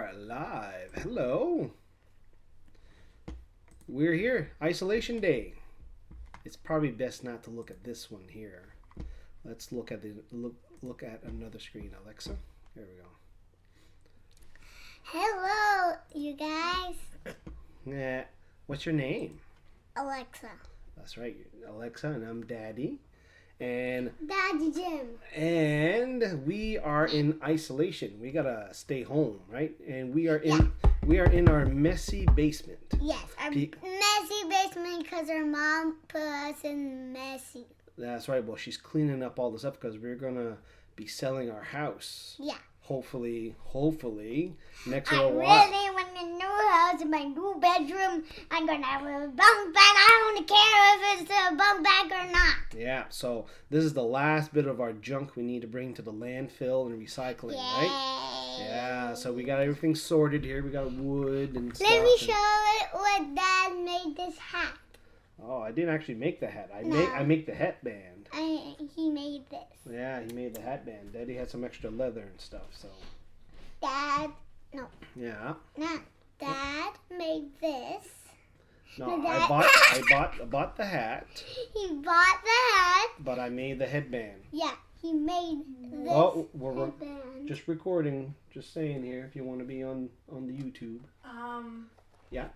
are live. Hello. We're here. Isolation day. It's probably best not to look at this one here. Let's look at look at another screen, Alexa. There we go. Hello, you guys. Yeah. What's your name? Alexa. That's right, Alexa, and I'm Daddy. And Daddy Jim. And we are in isolation. We gotta stay home, right? And we are in our messy basement. Yes, our messy basement because our mom put us in messy. That's right. Well, she's cleaning up all this up because we're gonna be selling our house. Yeah. Hopefully, next I little while. really want a new house in my new bedroom. I'm gonna have a bunk bed. I don't care if it's a bunk bed or not. Yeah. So this is the last bit of our junk we need to bring to the landfill and recycling, right? Yeah. So we got everything sorted here. We got wood and stuff. Let me show it what Dad made this hat. Oh, I didn't actually make the hat. I make the headband. He made this. Yeah, he made the headband. Daddy had some extra leather and stuff, so. Dad, no. Yeah. Not Dad made this. No, Dad. I bought the hat. He bought the hat. But I made the headband. Yeah, he made this we're headband. just recording. Just saying here, if you want to be on the YouTube. Yeah.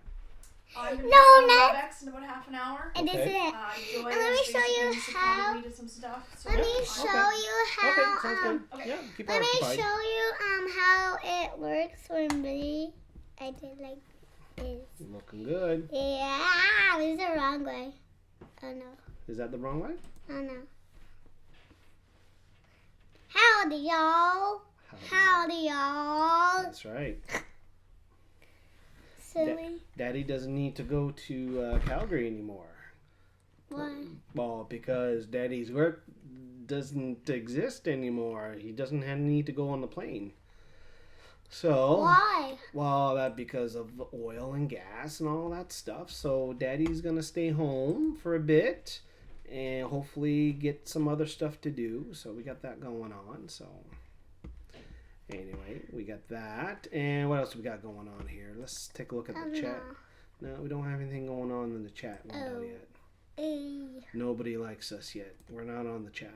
I'm going to No, be not. on WebEx in about half an hour. And this is it. Joy And let me has show you basically how- We did some stuff. So Let me Okay. show you how. Okay, sounds good. okay. Yeah, keep Let me occupied. show you how it works for me. I did like this. Looking good. Yeah, this is the wrong way. Oh no. Is that the wrong way? Oh no. Howdy y'all. Howdy y'all. That's right. Silly. Daddy doesn't need to go to Calgary anymore. Why? Well, because Daddy's work doesn't exist anymore. He doesn't need to go on the plane. So, Why? well, that because of the oil and gas and all that stuff. So Daddy's gonna stay home for a bit and hopefully get some other stuff to do. So we got that going on. So anyway, we got that. And what else do we got going on here? Let's take a look at the chat. No, we don't have anything going on in the chat window yet. Nobody likes us yet. We're not on the chat.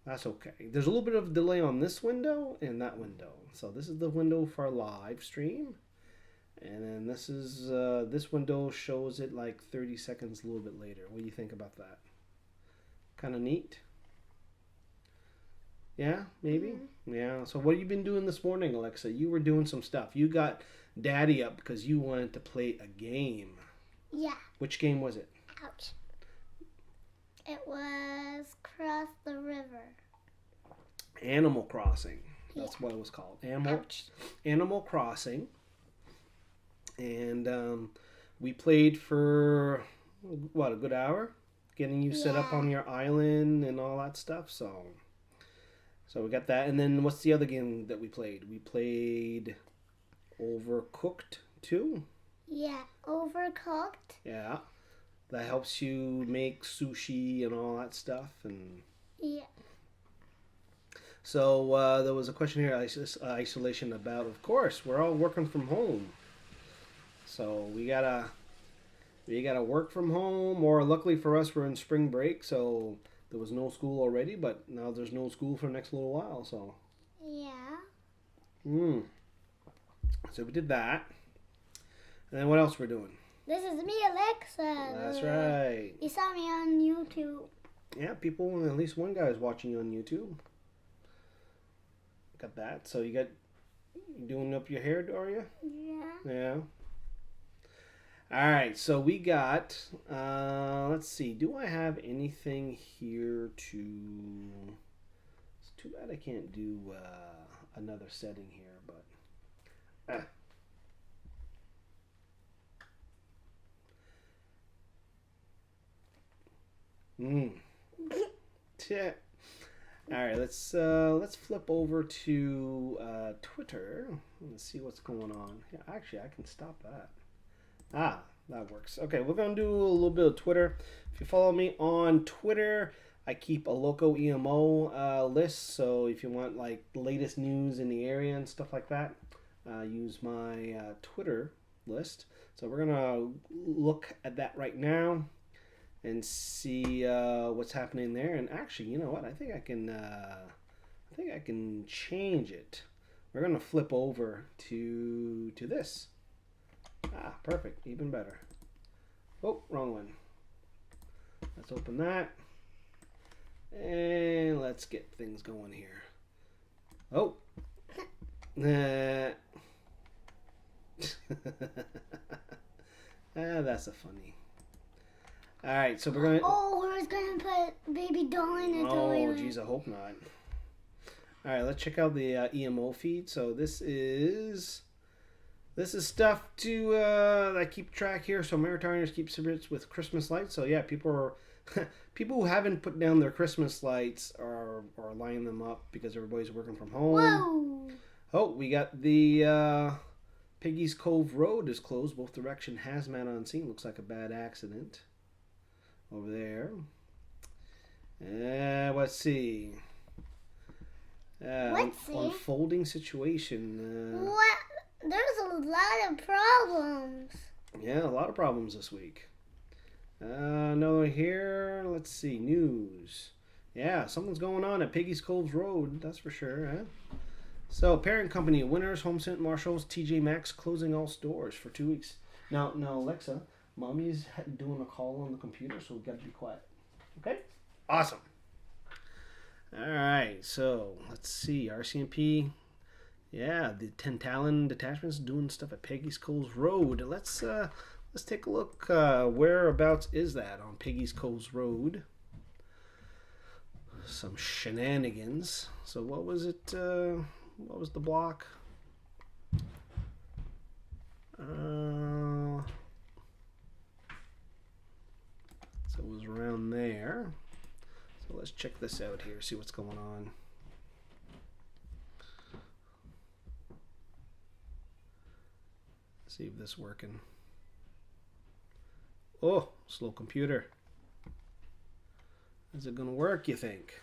That's okay. There's a little bit of delay on this window and that window. So this is the window for our live stream. And then this is this window shows it like 30 seconds a little bit later. What do you think about that? Kind of neat? Yeah, maybe? Mm-hmm. Yeah. So what have you been doing this morning, Alexa? You were doing some stuff. You got Daddy up because you wanted to play a game. Yeah. Which game was it? Ouch. It was Cross the River. Animal Crossing. That's what it was called. Animal Crossing. And we played for, what, a good hour? Getting you set up on your island and all that stuff. So we got that. And then what's the other game that we played? We played Overcooked 2. Yeah, Overcooked. Yeah. That helps you make sushi and all that stuff. And yeah. So there was a question here, isolation about, of course, we're all working from home. So we gotta work from home, or luckily for us, we're in spring break, so there was no school already, but now there's no school for the next little while, so. Yeah. So we did that. And then what else we're doing? This is me, Alexa. That's right. You saw me on YouTube. Yeah, people, at least one guy is watching you on YouTube. Got that. So you doing up your hair, are you? Yeah. Yeah. All right. So we got, let's see. Do I have anything here to, it's too bad I can't do another setting here, but. All right, let's flip over to Twitter. Let's see what's going on. Yeah, actually, I can stop that. That works. Okay, we're gonna do a little bit of Twitter. If you follow me on Twitter, I keep a local EMO list, so if you want like the latest news in the area and stuff like that, use my Twitter list. So we're gonna look at that right now and see what's happening there. And actually, you know what? I think I can change it. We're gonna flip over to this. Ah, perfect. Even better. Oh, wrong one. Let's open that. And let's get things going here. Oh. That's a funny. All right, so we're going to... Oh, we're going to put baby doll in the toilet. Oh, geez, I hope not. All right, let's check out the EMO feed. So this is stuff to that keep track here. So Maritiners keep secrets with Christmas lights. So yeah, people who haven't put down their Christmas lights are lining them up because everybody's working from home. Whoa! Oh, we got the Piggy's Cove Road is closed. Both direction hazmat on scene. Looks like a bad accident over there. Let's see. Let's see. Unfolding situation. What? There's a lot of problems. Yeah, a lot of problems this week. Another here. Let's see. News. Yeah, something's going on at Piggy's Cove Road. That's for sure. Huh? So, parent company, Winners, Home Center, Marshalls, TJ Maxx closing all stores for 2 weeks. Now, Alexa, Mommy's doing a call on the computer, so we got to be quiet. Okay? Awesome. All right, so let's see. RCMP. Yeah, the 10 Talon detachments doing stuff at Peggy's Cove Road. Let's take a look. Whereabouts is that on Peggy's Cove Road? Some shenanigans. So what was it? What was the block? So it was around there. So let's check this out here. See what's going on. See if this is working. Oh, slow computer. Is it gonna work, you think?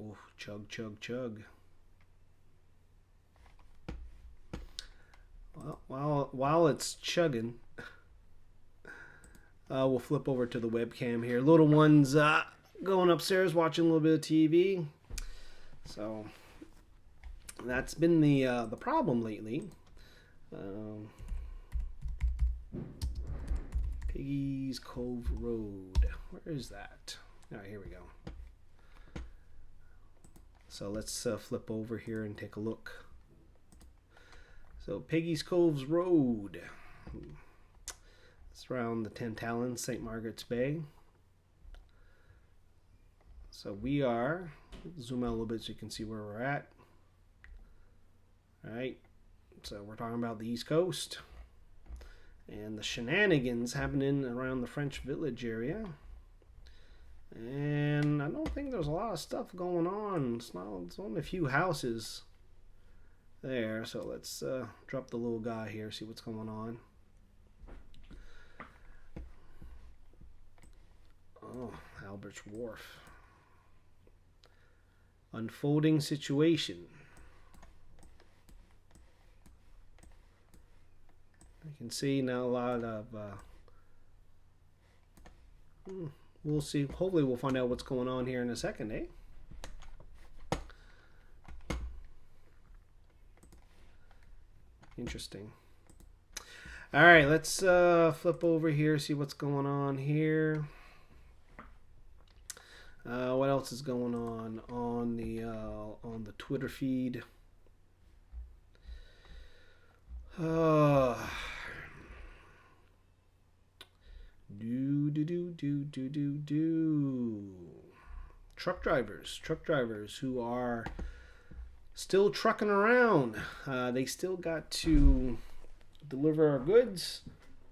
Oh, chug, chug, chug. Well, while it's chugging, we'll flip over to the webcam here. Little one's going upstairs watching a little bit of TV. So that's been the problem lately. Piggy's Cove Road. Where is that? All right, here we go. So let's flip over here and take a look. So Piggy's Cove's Road. It's around the 10 Talon, St. Margaret's Bay. So we are, zoom out a little bit so you can see where we're at. All right, so we're talking about the East Coast. And the shenanigans happening around the French Village area. And I don't think there's a lot of stuff going on. It's only a few houses there. So let's drop the little guy here, see what's going on. Oh, Albert's Wharf. Unfolding situation. You can see now a lot of we'll see. Hopefully we'll find out what's going on here in a second, eh? Interesting. All right, let's flip over here, see what's going on here. What else is going on the Twitter feed? Truck drivers who are still trucking around. They still got to deliver our goods.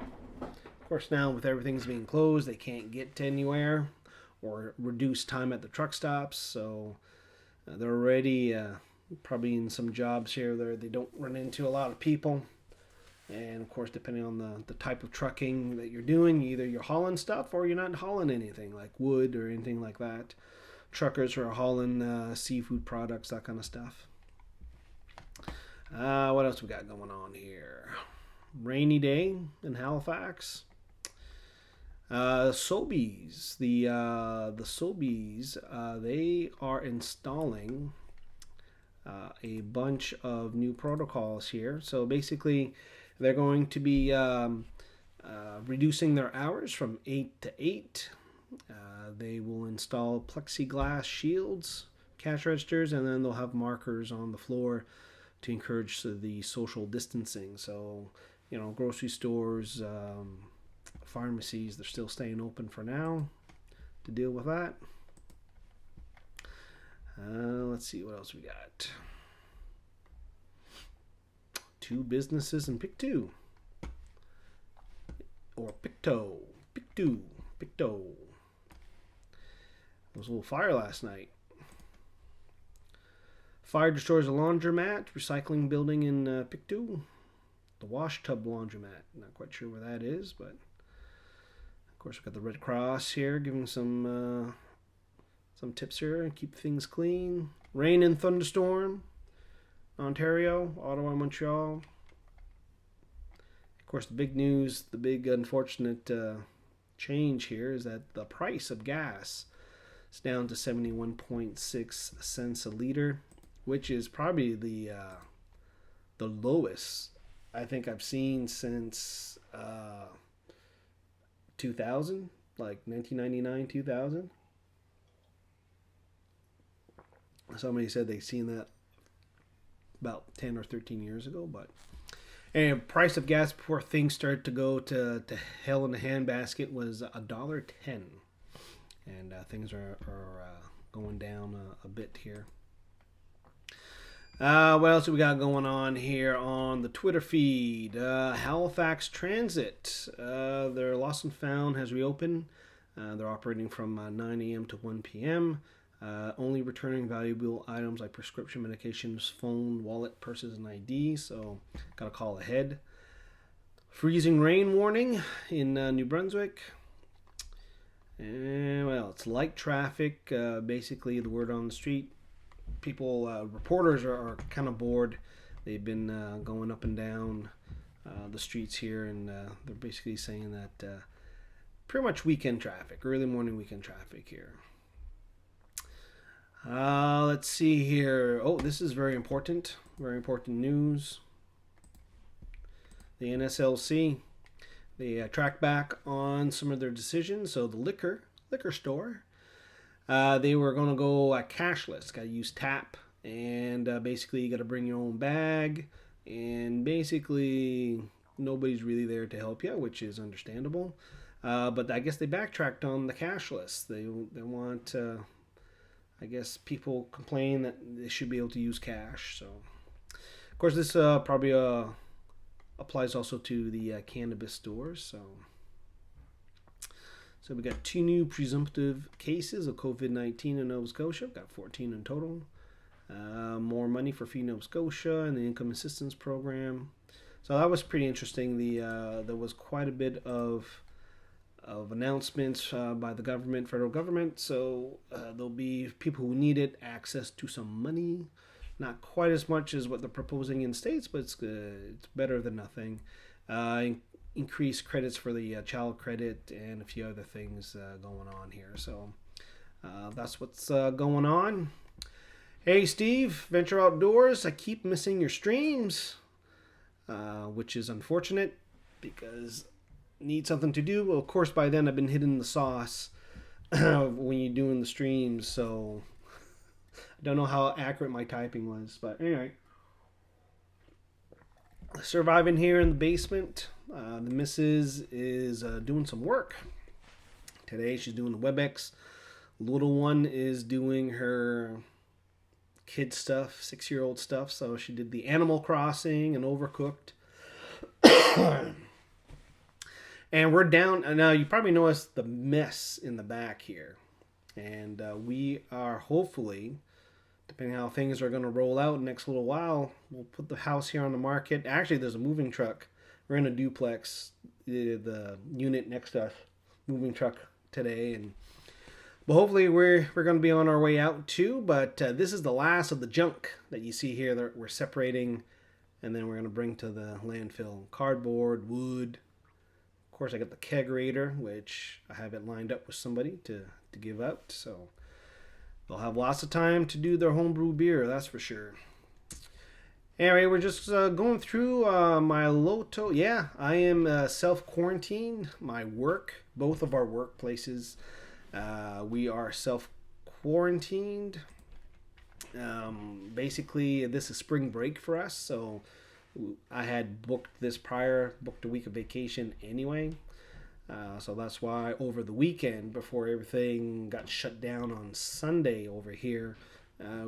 Of course, now with everything's being closed, they can't get to anywhere or reduce time at the truck stops. So they're already probably in some jobs here there they don't run into a lot of people. And of course, depending on the type of trucking that you're doing, either you're hauling stuff or you're not hauling anything like wood or anything like that. Truckers are hauling seafood products, that kind of stuff. What else we got going on here? Rainy day in Halifax. Sobeys, the Sobeys, they are installing a bunch of new protocols here. So basically, they're going to be reducing their hours from 8 to 8. They will install plexiglass shields, cash registers, and then they'll have markers on the floor to encourage the social distancing. So, grocery stores, pharmacies, they're still staying open for now to deal with that. Let's see what else we got. 2 businesses in Pictou. Or Pictou. There was a little fire last night. Fire destroys a laundromat, recycling building in Pictou. The wash tub laundromat. Not quite sure where that is, but of course we've got the Red Cross here giving some tips here and keep things clean. Rain and thunderstorm. Ontario, Ottawa, Montreal. Of course, the big news, the big unfortunate change here is that the price of gas is down to 71.6 cents a liter, which is probably the lowest I think I've seen since 2000, like 1999, 2000. Somebody said they've seen that about 10 or 13 years ago, but and price of gas before things started to go to hell in a handbasket was $1.10, and things are going down a bit here. What else do we got going on here on the Twitter feed? Halifax Transit, their Lost and Found has reopened. They're operating from 9 a.m. to 1 p.m. Only returning valuable items like prescription medications, phone, wallet, purses, and ID. So, gotta call ahead. Freezing rain warning in New Brunswick. And, well, it's light traffic. Basically, the word on the street. People, reporters are kind of bored. They've been going up and down the streets here, and they're basically saying that pretty much weekend traffic, early morning weekend traffic here. Let's see here. Oh, this is very important news. The NSLC, they track back on some of their decisions. So the liquor store, they were going to go cashless. Got to use tap, and basically you got to bring your own bag, and basically nobody's really there to help you, which is understandable. But I guess they backtracked on the cashless. They want, I guess people complain that they should be able to use cash. So, of course, this probably applies also to the cannabis stores. So we got 2 new presumptive cases of COVID-19 in Nova Scotia. We've got 14 in total. More money for Free Nova Scotia and the Income Assistance Program. So that was pretty interesting. There was quite a bit of announcements by the government, federal government. So there'll be people who need it access to some money. Not quite as much as what they're proposing in states, but it's better than nothing. Increased credits for the child credit and a few other things going on here. So that's what's going on. Hey Steve, Venture Outdoors, I keep missing your streams, which is unfortunate because need something to do. Well, of course, by then I've been hitting the sauce when you're doing the streams, so I don't know how accurate my typing was, but anyway. Surviving here in the basement. The missus is doing some work. Today she's doing the WebEx. Little one is doing her kid stuff, 6-year-old stuff. So she did the Animal Crossing and Overcooked. And we're down. Now you probably noticed the mess in the back here. And we are hopefully, depending on how things are going to roll out next little while, we'll put the house here on the market. Actually, there's a moving truck we're in a duplex, the unit next to us, moving truck today, but hopefully we're going to be on our way out too. But this is the last of the junk that you see here that we're separating, and then we're going to bring to the landfill. Cardboard, wood. Of course, I got the kegerator, which I have it lined up with somebody to give out, so they'll have lots of time to do their homebrew beer, that's for sure. Anyway, we're just going through my Loto. Yeah, I am self-quarantined. My work, both of our workplaces, we are self-quarantined. Basically, this is spring break for us, so I had booked a week of vacation anyway. So that's why over the weekend, before everything got shut down on Sunday over here,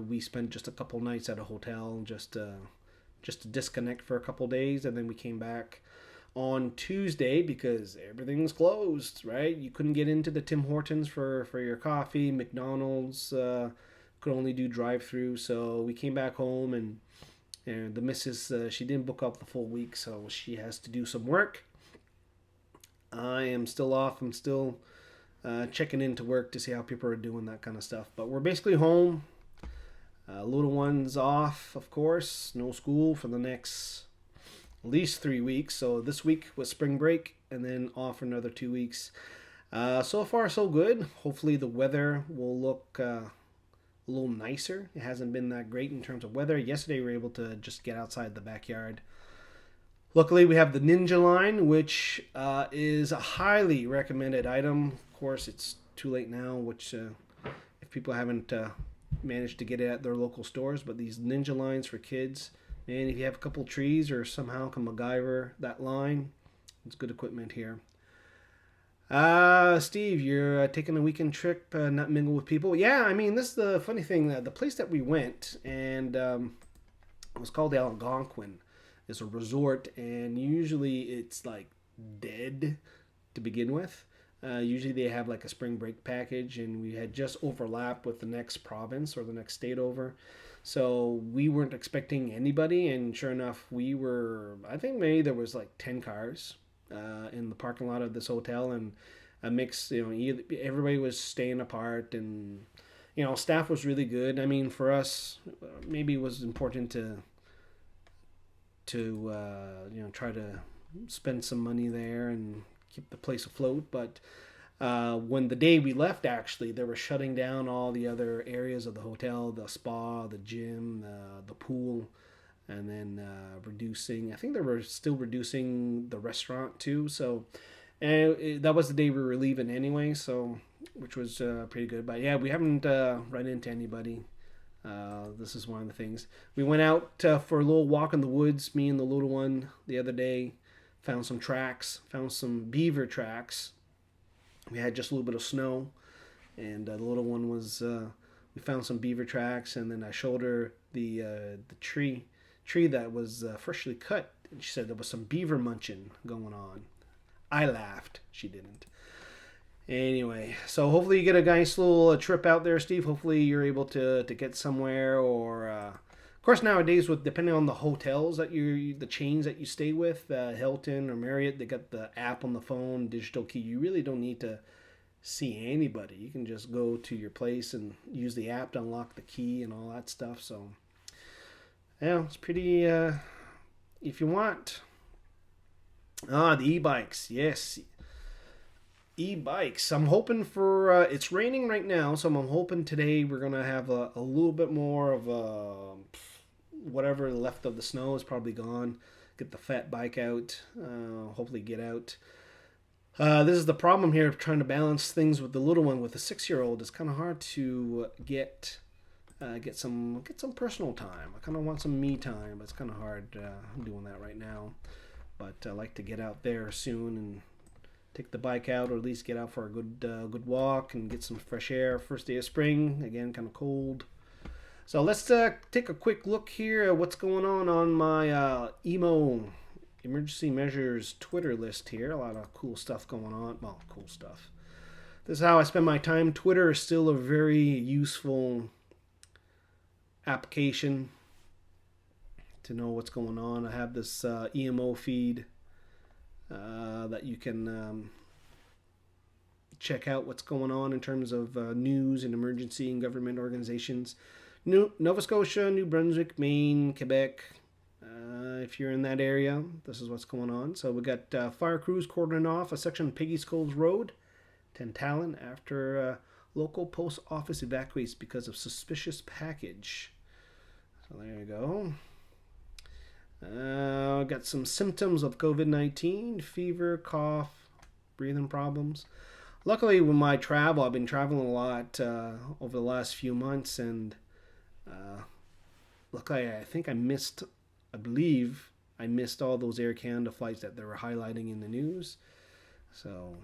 we spent just a couple nights at a hotel just to disconnect for a couple days, and then we came back on Tuesday because everything's closed, right? You couldn't get into the Tim Hortons for your coffee. McDonald's could only do drive-through, so we came back home, and the missus, she didn't book up the full week, so she has to do some work. I am still off. I'm still checking into work to see how people are doing, that kind of stuff. But we're basically home. Little one's off, of course. No school for the next at least 3 weeks. So this week was spring break, and then off for another 2 weeks. So far, so good. Hopefully the weather will look a little nicer. It hasn't been that great in terms of weather. Yesterday we were able to just get outside the backyard. Luckily, we have the Ninja line, which is a highly recommended item. Of course, it's too late now, which if people haven't managed to get it at their local stores. But these Ninja lines for kids, man, if you have a couple trees or somehow can MacGyver that line, it's good equipment here. Steve, you're taking a weekend trip, not mingle with people. Yeah, I mean, this is the funny thing. The place that we went, and it was called the Algonquin. It's a resort, and usually it's like dead to begin with. Usually they have like a spring break package, and we had just overlapped with the next province or the next state over. So we weren't expecting anybody, and sure enough, I think maybe there was like 10 cars in the parking lot of this hotel, and a mix, everybody was staying apart, and, staff was really good. I mean, for us, maybe it was important to try to spend some money there and keep the place afloat. But when the day we left, actually, they were shutting down all the other areas of the hotel, the spa, the gym, the pool, and then reducing. I think they were still reducing the restaurant too. So that was the day we were leaving anyway, so which was pretty good. But yeah, we haven't run into anybody. This is one of the things. We went out for a little walk in the woods, me and the little one, the other day. Found some beaver tracks. We had just a little bit of snow, and the little one was, we found some beaver tracks, and then I showed her the tree that was freshly cut, and she said there was some beaver munching going on. I laughed. She didn't. Anyway, so hopefully you get a nice little trip out there, Steve. Hopefully you're able to get somewhere, or of course nowadays, with depending on the hotels the chains that you stay with, Hilton or Marriott, they got the app on the phone, digital key. You really don't need to see anybody. You can just go to your place and use the app to unlock the key and all that stuff. So yeah, it's pretty. If you want, the e-bikes, yes. E-bikes. I'm hoping for it's raining right now, so I'm hoping today we're gonna have a little bit more of whatever left of the snow is probably gone. Get the fat bike out. Hopefully get out. This is the problem here of trying to balance things with the little one. With the 6-year-old, it's kind of hard to get some personal time. I kind of want some me time, but it's kind of hard doing that right now. But I like to get out there soon and take the bike out, or at least get out for a good walk and get some fresh air. First day of spring, again, kind of cold. So let's take a quick look here at what's going on my emo emergency measures Twitter list here. A lot of cool stuff going on. Well, cool stuff. This is how I spend my time. Twitter is still a very useful application to know what's going on. I have this emo feed that you can check out what's going on in terms of news and emergency and government organizations. Nova Scotia, New Brunswick, Maine, Quebec. If you're in that area, this is what's going on. So we got fire crews cordoning off a section of Piggy Skulls Road, Tantallon, after local post office evacuates because of suspicious package. So there you go. Got some symptoms of COVID-19, fever, cough, breathing problems. Luckily, with my travel, I've been traveling a lot over the last few months, and luckily, I believe I missed all those Air Canada flights that they were highlighting in the news. So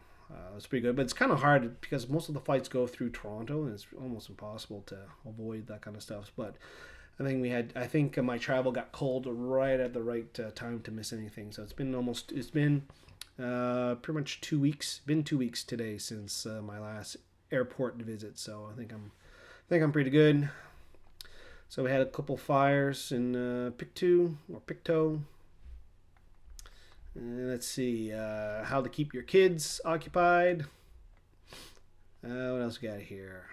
it's pretty good, but it's kind of hard because most of the flights go through Toronto, and it's almost impossible to avoid that kind of stuff. But I think my travel got called right at the right time to miss anything. So it's been pretty much 2 weeks. Been 2 weeks today since my last airport visit. So I think I'm pretty good. So we had a couple fires in Pictou. Let's see how to keep your kids occupied. What else we got here?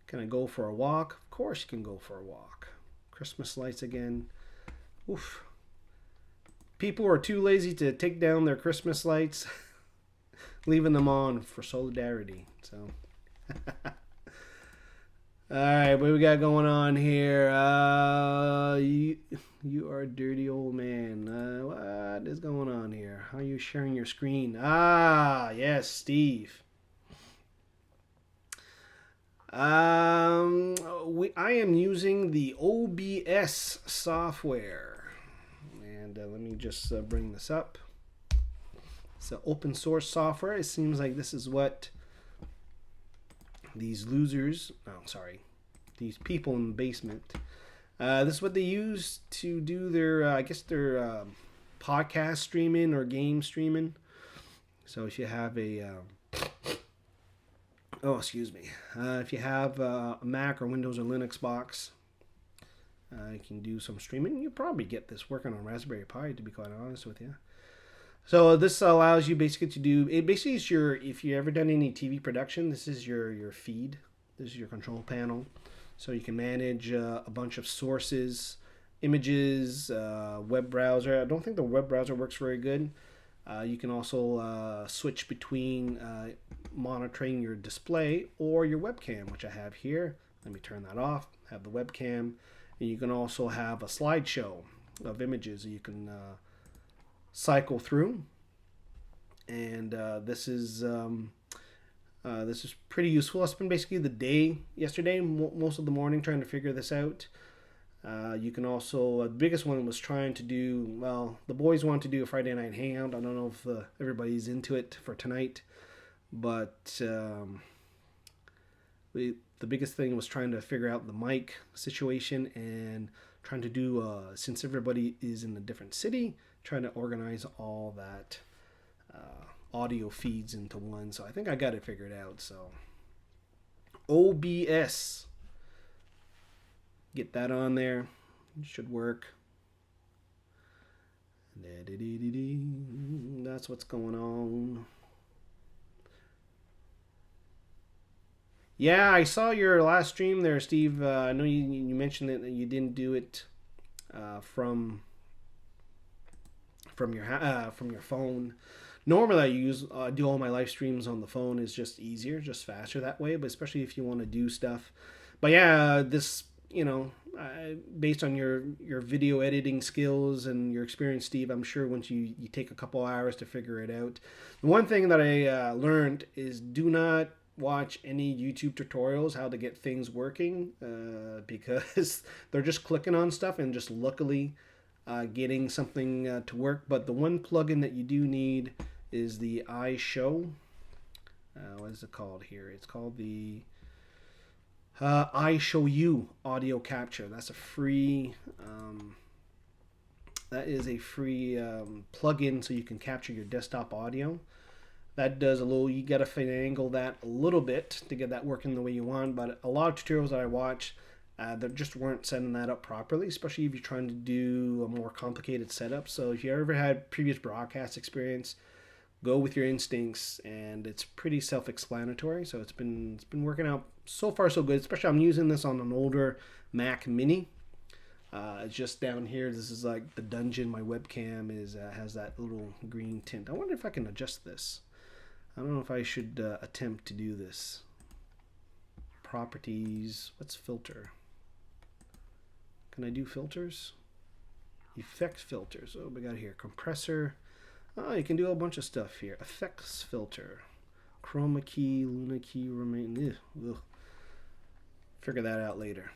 Can I go for a walk? Of course you can go for a walk. Christmas lights again. Oof. People are too lazy to take down their Christmas lights, leaving them on for solidarity. So, all right, what we got going on here? You are a dirty old man. What is going on here? How are you sharing your screen? Ah, yes, Steve. I am using the OBS software, and let me just bring this up. It's an open source software. It seems like this is what these people in the basement, this is what they use to do their podcast streaming or game streaming. So if you have if you have a Mac or Windows or Linux box, you can do some streaming. You'll probably get this working on Raspberry Pi, to be quite honest with you. So this allows you basically to do it. Basically, it's if you've ever done any TV production, this is your feed. This is your control panel. So you can manage a bunch of sources, images, web browser. I don't think the web browser works very good. You can also switch between monitoring your display or your webcam, which I have here. Let me turn that off. Have the webcam. And you can also have a slideshow of images you can cycle through. And this is pretty useful. I spent basically the day yesterday, most of the morning, trying to figure this out. You can also, the biggest one was trying to do, the boys want to do a Friday night hangout. I don't know if everybody's into it for tonight, but the biggest thing was trying to figure out the mic situation and trying to do, since everybody is in a different city, trying to organize all that audio feeds into one. So I think I got it figured out. So OBS. Get that on there. It should work. That's what's going on. Yeah, I saw your last stream there, Steve. I know you mentioned that you didn't do it from your phone. Normally, I do all my live streams on the phone. Is just easier, just faster that way. But especially if you want to do stuff. But yeah, this. Based on your video editing skills and your experience, Steve, I'm sure once you take a couple hours to figure it out. The one thing that I learned is do not watch any YouTube tutorials how to get things working because they're just clicking on stuff and just luckily getting something to work. But the one plugin that you do need is the iShow. What is it called here? It's called the iShowU audio capture. That's a free plugin so you can capture your desktop audio. That does you gotta finagle that a little bit to get that working the way you want, but a lot of tutorials that I watch They just weren't setting that up properly, especially if you're trying to do a more complicated setup. So if you ever had previous broadcast experience, go with your instincts, and it's pretty self-explanatory. So it's been working out so far so good. Especially I'm using this on an older Mac Mini. It's just down here. This is like the dungeon. My webcam is has that little green tint. I wonder if I can adjust this. I don't know if I should attempt to do this. Properties. What's filter? Can I do filters? Effects filters. Oh, we got here compressor. Oh, you can do a bunch of stuff here. Effects filter, chroma key, Luna key, remain. Ugh. Figure that out later.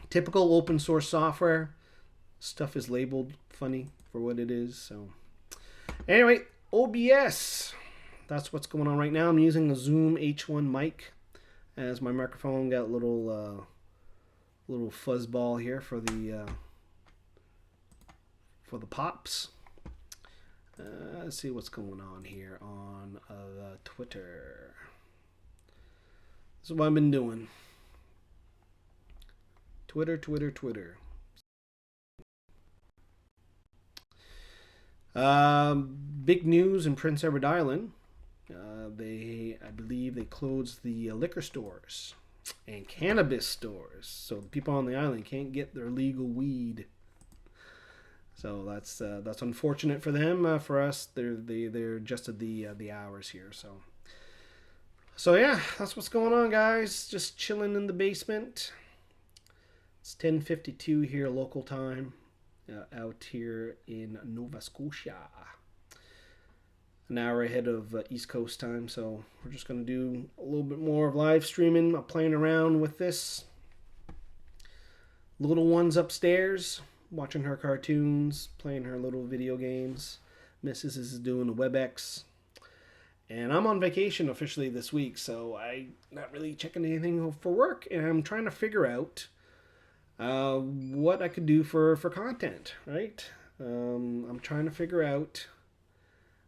Typical open source software. Stuff is labeled funny for what it is. So, anyway, OBS. That's what's going on right now. I'm using a Zoom H1 mic as my microphone. Got a little fuzzball here for the pops. Let's see what's going on here on Twitter. This is what I've been doing. Twitter. Big news in Prince Edward Island. I believe they closed the liquor stores and cannabis stores, so the people on the island can't get their legal weed. So that's unfortunate for them. For us, they're adjusted the hours here. So yeah, that's what's going on, guys. Just chilling in the basement. It's 10:52 here local time, out here in Nova Scotia. An hour ahead of East Coast time. So we're just gonna do a little bit more of live streaming. I'm playing around with this. Little one's upstairs, watching her cartoons, playing her little video games. Mrs. is doing a WebEx. And I'm on vacation officially this week, so I'm not really checking anything for work. And I'm trying to figure out what I could do for content, right? I'm trying to figure out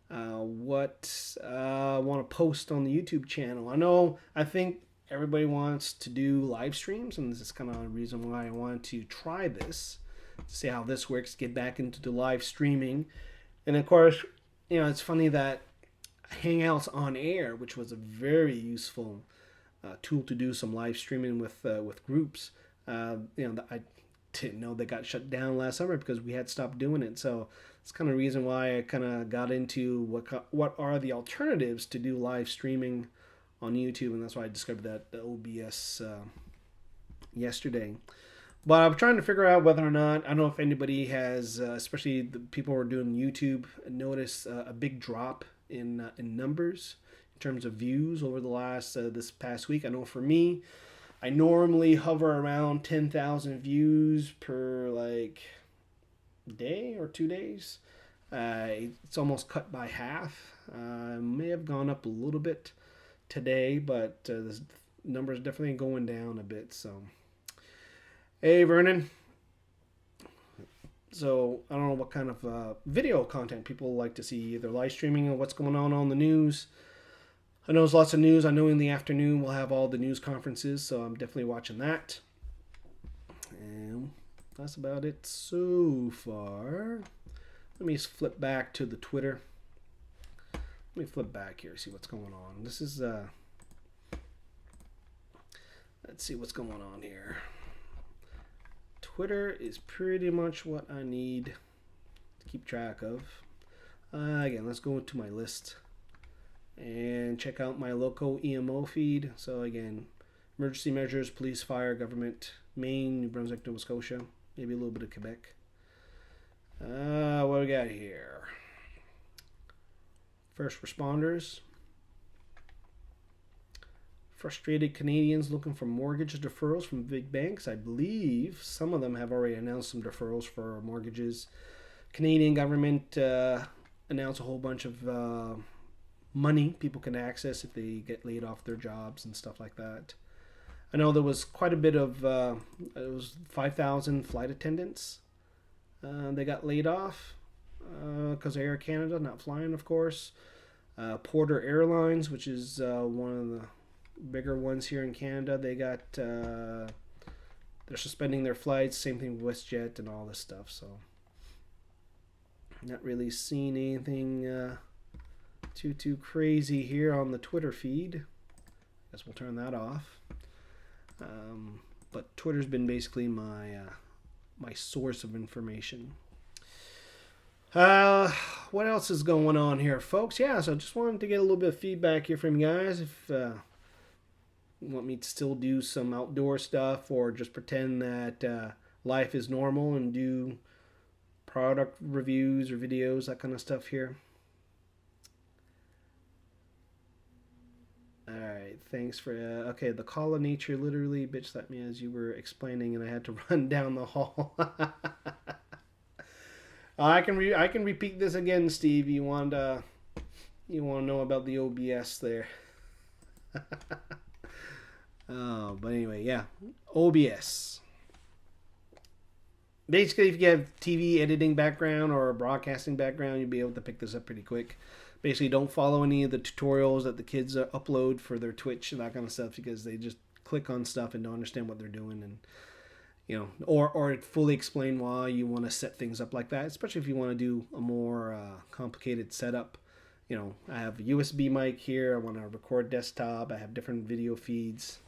what I want to post on the YouTube channel. I think everybody wants to do live streams, and this is kind of the reason why I wanted to try this, to see how this works, get back into the live streaming. And of course, it's funny that Hangouts on Air, which was a very useful tool to do some live streaming with groups, I didn't know they got shut down last summer because we had stopped doing it. So it's kind of the reason why I kind of got into what are the alternatives to do live streaming on YouTube, and that's why I discovered that the OBS yesterday. But I'm trying to figure out whether or not, I don't know if anybody has, especially the people who are doing YouTube, noticed a big drop in numbers in terms of views over the last this past week. I know for me, I normally hover around 10,000 views per day or 2 days. It's almost cut by half. May have gone up a little bit today, but the numbers definitely going down a bit. So, hey Vernon. So I don't know what kind of video content people like to see, either live streaming or what's going on the news. I know there's lots of news. I know in the afternoon we'll have all the news conferences, so I'm definitely watching that. And that's about it so far. Let me flip back to the Twitter. Let me flip back here, see what's going on. This is, let's see what's going on here. Twitter is pretty much what I need to keep track of. Again, let's go into my list and check out my local EMO feed. So again, emergency measures, police, fire, government, Maine, New Brunswick, Nova Scotia, maybe a little bit of Quebec. What do we got here? First responders. Frustrated Canadians looking for mortgage deferrals from big banks. I believe some of them have already announced some deferrals for mortgages. Canadian government announced a whole bunch of money people can access if they get laid off their jobs and stuff like that. I know there was quite a bit of, it was 5,000 flight attendants. They got laid off because of Air Canada not flying, of course. Porter Airlines, which is one of the bigger ones here in Canada, they got they're suspending their flights. Same thing with WestJet and all this stuff. So not really seeing anything too crazy here on the Twitter feed. Guess we'll turn that off. But Twitter's been basically my source of information. What else is going on here, folks? Yeah, so I just wanted to get a little bit of feedback here from you guys. If you want me to still do some outdoor stuff or just pretend that life is normal and do product reviews or videos, that kind of stuff here. Alright, thanks for... okay, the call of nature literally bitch slapped me as you were explaining and I had to run down the hall. I can repeat this again, Steve. You want to know about the OBS there. Oh, but anyway, yeah. OBS. Basically, if you have TV editing background or a broadcasting background, you'll be able to pick this up pretty quick. Basically, don't follow any of the tutorials that the kids upload for their Twitch and that kind of stuff because they just click on stuff and don't understand what they're doing, and or fully explain why you want to set things up like that. Especially if you want to do a more complicated setup. I have a USB mic here. I want to record desktop. I have different video feeds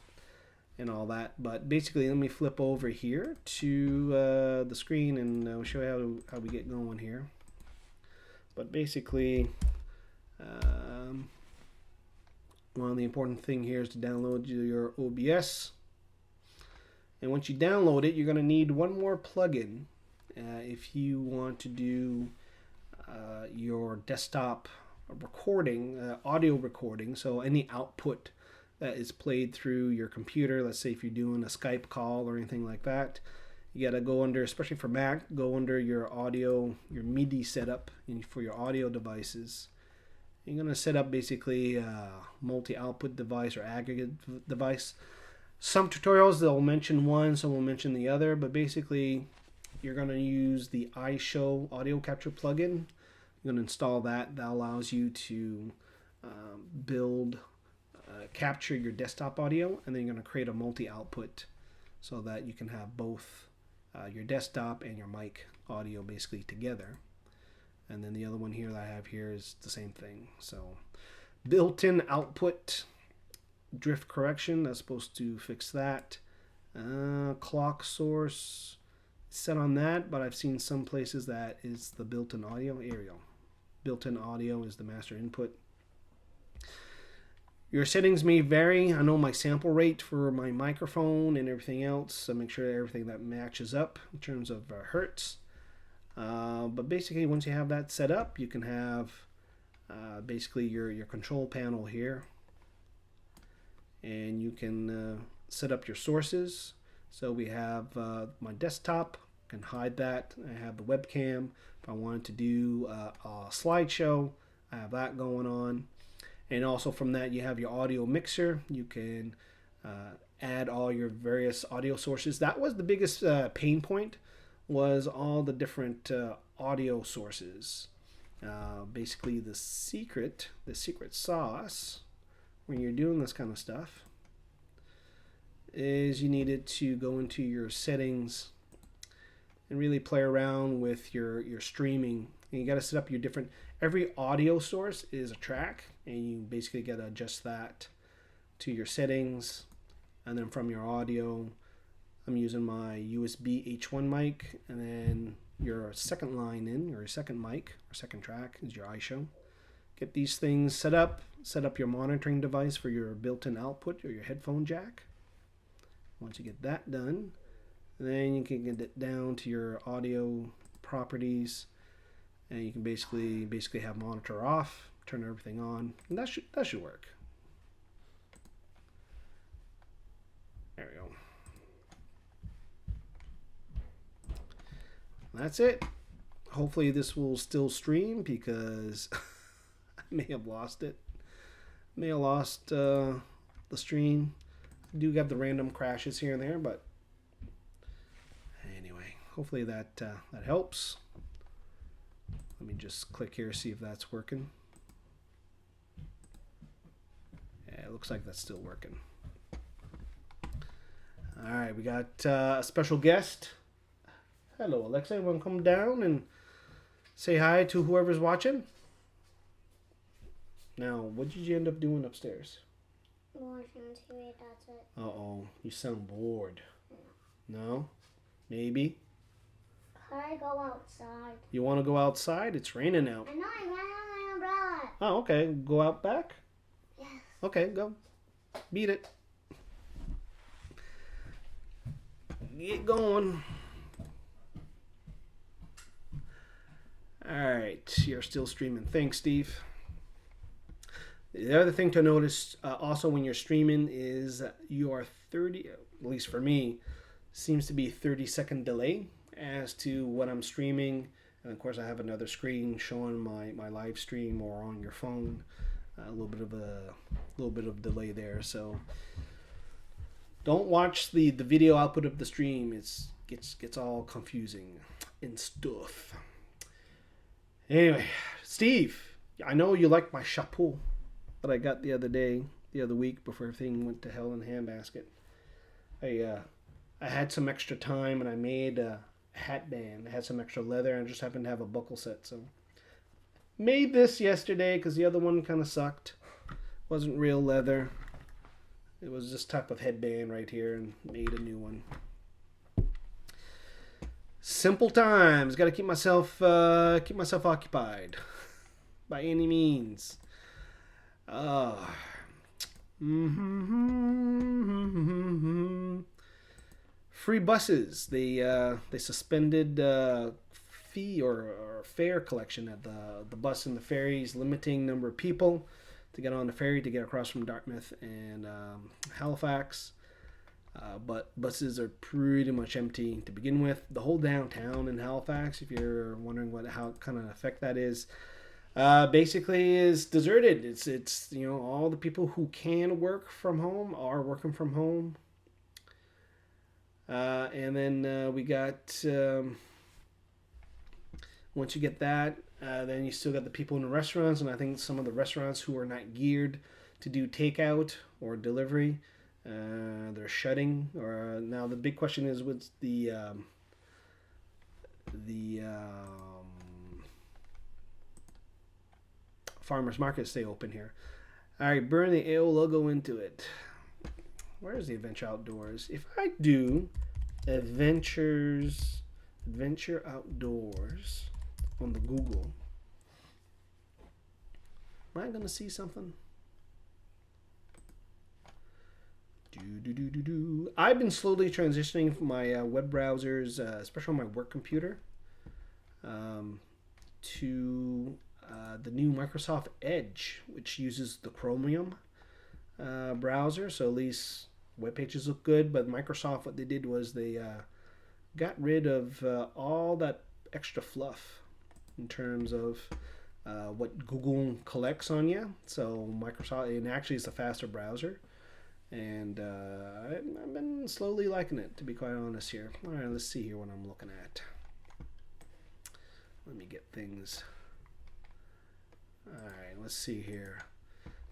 and all that. But basically, let me flip over here to the screen and I'll show you how we get going here. But basically, one of the important thing here is to download your OBS. And once you download it, you're going to need one more plugin if you want to do your desktop recording, audio recording. So any output that is played through your computer, let's say if you're doing a Skype call or anything like that, you got to go under, especially for Mac, go under your audio, your MIDI setup for your audio devices. You're going to set up basically a multi-output device or aggregate device. Some tutorials, they'll mention one, some will mention the other, but basically you're going to use the iShow audio capture plugin. You're going to install that. That allows you to capture your desktop audio, and then you're going to create a multi-output so that you can have both your desktop and your mic audio basically together. And then the other one here that I have here is the same thing. So built-in output drift correction, that's supposed to fix that. Clock source set on that, but I've seen some places that is the built-in audio. Here we go. Built-in audio is the master input. Your settings may vary. I know my sample rate for my microphone and everything else, so make sure everything that matches up in terms of hertz. But basically, once you have that set up, you can have basically your control panel here, and you can set up your sources. So we have my desktop, can hide that. I have the webcam. If I wanted to do a slideshow, I have that going on. And also from that, you have your audio mixer. You can add all your various audio sources. That was the biggest pain point, was all the different audio sources. Basically, the secret sauce when you're doing this kind of stuff is you needed to go into your settings and really play around with your streaming. And you got to set up your different, every audio source is a track, and you basically got to adjust that to your settings. And then from your audio, I'm using my USB H1 mic, and then your second line in, or your second mic, or second track is your iShow. Get these things set up your monitoring device for your built-in output or your headphone jack. Once you get that done, then you can get it down to your audio properties, and you can basically have monitor off, turn everything on, and that should work. There we go. That's it. Hopefully this will still stream, because I may have lost it. May have lost the stream. I do have the random crashes here and there, but anyway, hopefully that helps. Let me just click here, see if that's working. Yeah, it looks like that's still working. All right, we got a special guest. Hello, Alexa. You want to come down and say hi to whoever's watching? Now, what did you end up doing upstairs? Watching TV, that's it. Uh-oh, you sound bored. No? Maybe? Could I go outside? You want to go outside? It's raining out. I know, I ran out my umbrella. Oh, okay. Go out back? Yes. Okay, go. Beat it. Get going. Alright, you're still streaming. Thanks, Steve. The other thing to notice also when you're streaming is your 30, at least for me, seems to be 30-second delay as to what I'm streaming. And of course I have another screen showing my live stream, or on your phone. A little bit of delay there. So don't watch the video output of the stream. It gets all confusing and stuff. Anyway, Steve, I know you like my chapeau that I got the other week before everything went to hell in a handbasket. I had some extra time and I made a hat band. I had some extra leather and just happened to have a buckle set, so made this yesterday because the other one kind of sucked. Wasn't real leather. It was this type of headband right here, and made a new one. Simple times. Got to keep myself occupied by any means. Free buses. They suspended fee or fare collection at the bus and the ferries, limiting number of people to get on the ferry to get across from Dartmouth and Halifax. But buses are pretty much empty to begin with. The whole downtown in Halifax, if you're wondering how kind of effect that is, basically is deserted. It's all the people who can work from home are working from home. And then we got, once you get that, then you still got the people in the restaurants, and I think some of the restaurants who are not geared to do takeout or delivery, they're shutting. Or now the big question is, what's the farmers market stay open here? All right, burn the AO logo into it. Where's the Adventure Outdoors? If I do Adventure Outdoors on the Google, am I gonna see something? I've been slowly transitioning from my web browsers, especially on my work computer, to the new Microsoft Edge, which uses the Chromium browser. So at least web pages look good. But Microsoft, what they did was they got rid of all that extra fluff in terms of what Google collects on you. So Microsoft, and actually it's a faster browser. And I've been slowly liking it, to be quite honest here. All right, let's see here what I'm looking at. Let me get things. All right, let's see here.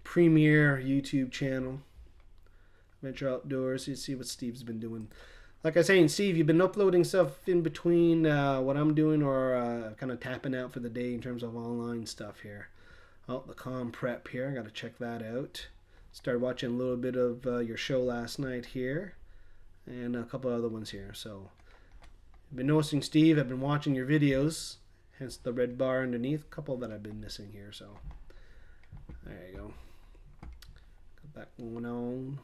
Premier YouTube channel. Adventure Outdoors. You see what Steve's been doing. Like I was saying, Steve, you've been uploading stuff in between what I'm doing, or kind of tapping out for the day in terms of online stuff here. Oh, the com prep here. I got to check that out. Started watching a little bit of your show last night here, and a couple other ones here. So, I've been noticing, Steve, I've been watching your videos, hence the red bar underneath. A couple that I've been missing here, so there you go. Got that going on.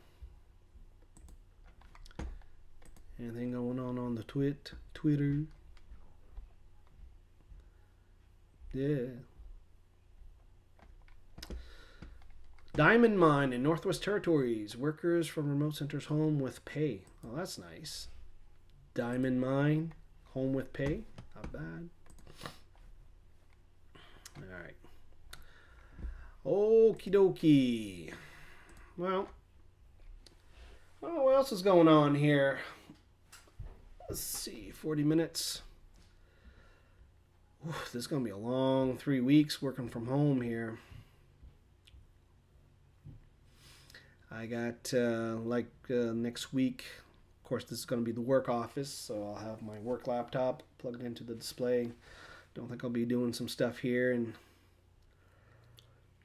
Anything going on the Twitter? Yeah. Diamond mine in Northwest Territories. Workers from remote centers home with pay. Oh, that's nice. Diamond mine, home with pay. Not bad. Alright. Okie dokie. Well, what else is going on here? Let's see. 40 minutes. Oof, this is going to be a long 3 weeks working from home here. I got, next week, of course, this is going to be the work office, so I'll have my work laptop plugged into the display. Don't think I'll be doing some stuff here and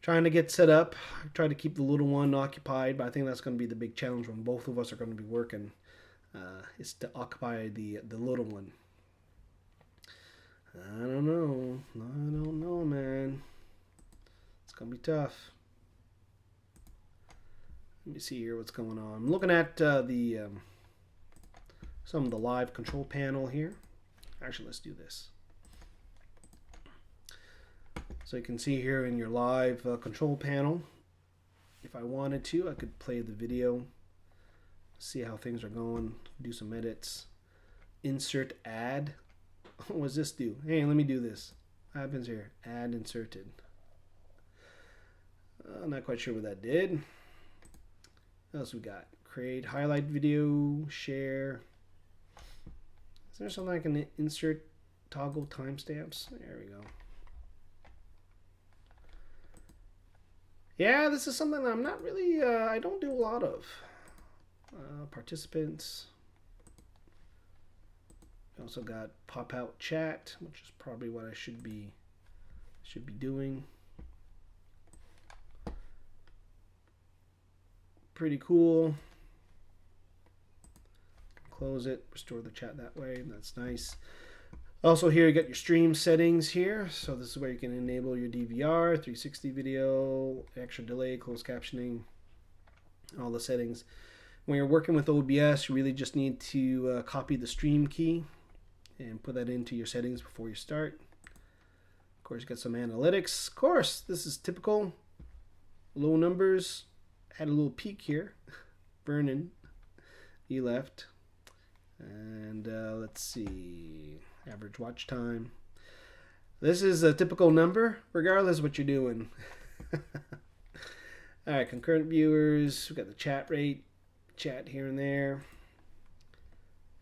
trying to get set up. I try to keep the little one occupied, but I think that's going to be the big challenge when both of us are going to be working, is to occupy the little one. I don't know, man. It's going to be tough. Let me see here what's going on. I'm looking at some of the live control panel here. Actually, let's do this. So you can see here in your live control panel, if I wanted to, I could play the video, see how things are going, do some edits, insert ad. What does this do? Hey, let me do this. What happens here? Ad inserted. I'm not quite sure what that did. What else we got? Create, highlight video, share. Is there something I can insert? Toggle timestamps. There we go. Yeah, this is something I'm not really, I don't do a lot of. Participants. Also got pop-out chat, which is probably what I should be doing. Pretty cool. Close it, restore the chat that way. That's nice. Also here you got your stream settings here. So this is where you can enable your DVR, 360 video, extra delay, closed captioning, all the settings. When you're working with OBS, you really just need to copy the stream key and put that into your settings before you start. Of course, you got some analytics. Of course, this is typical. Low numbers. Had a little peak here. Vernon, he left. And let's see. Average watch time. This is a typical number, regardless of what you're doing. Alright, concurrent viewers. We got the chat rate. Chat here and there.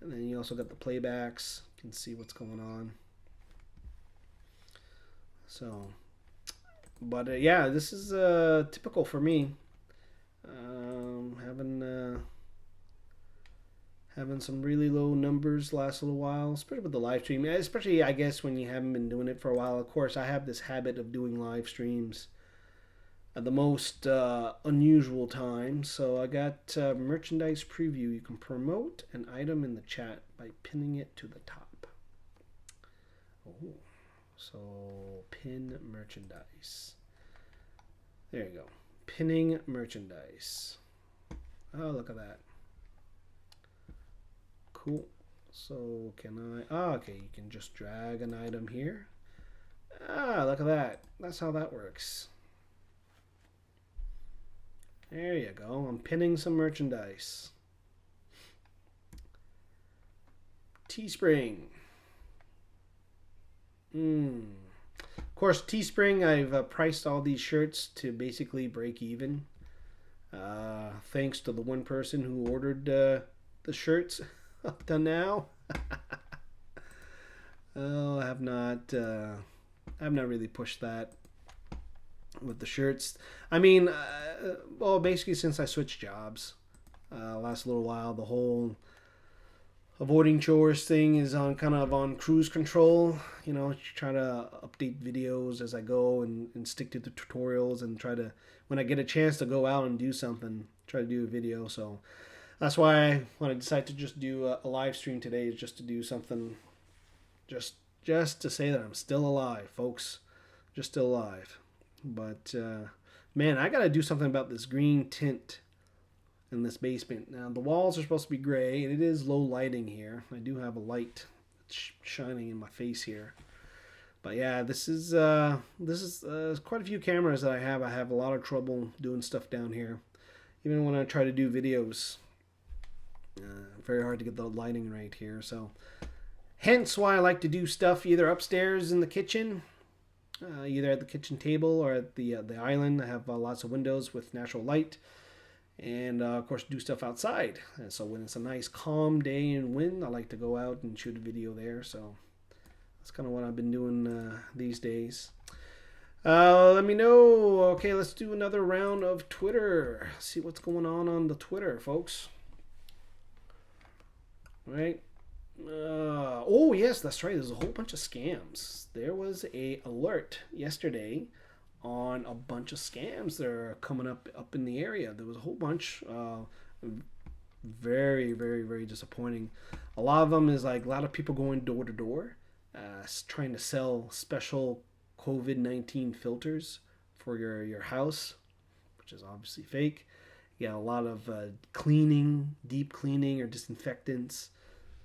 And then you also got the playbacks. You can see what's going on. So, but yeah, this is typical for me. Having some really low numbers last little while, especially with the live stream. Especially, I guess, when you haven't been doing it for a while. Of course, I have this habit of doing live streams at the most unusual times. So I got merchandise preview. You can promote an item in the chat by pinning it to the top. Oh, so pin merchandise. There you go. Pinning merchandise. Oh, look at that. Cool. So can I... okay, you can just drag an item here. Look at that. That's how that works. There you go. I'm pinning some merchandise. Teespring. Of course, Teespring, I've priced all these shirts to basically break even. Thanks to the one person who ordered the shirts up to now. Oh, I have not really pushed that with the shirts. I mean, well, basically since I switched jobs last little while, the whole avoiding chores thing is on kind of on cruise control. You know, try to update videos as I go and stick to the tutorials and try to, when I get a chance to go out and do something, try to do a video. So that's why when I decided to just do a live stream today, is just to do something, just to say that I'm still alive, folks. Just still alive. But man, I gotta do something about this green tint in this basement. Now the walls are supposed to be gray, and it is low lighting here. I do have a light shining in my face here. But yeah, this is quite a few cameras that I have. I have a lot of trouble doing stuff down here, even when I try to do videos. Very hard to get the lighting right here. So hence why I like to do stuff either upstairs in the kitchen, either at the kitchen table or at the island. I have lots of windows with natural light, and of course do stuff outside. And so when it's a nice calm day and wind, I like to go out and shoot a video there. So that's kind of what I've been doing these days. Let me know. Okay, let's do another round of Twitter. See what's going on the Twitter, folks. right? Oh yes, that's right. There's a whole bunch of scams. There was a alert yesterday on a bunch of scams that are coming up in the area. There was a whole bunch. Very, very, very disappointing. A lot of them is like a lot of people going door to door, trying to sell special COVID-19 filters for your house, which is obviously fake. You got a lot of cleaning, deep cleaning or disinfectants.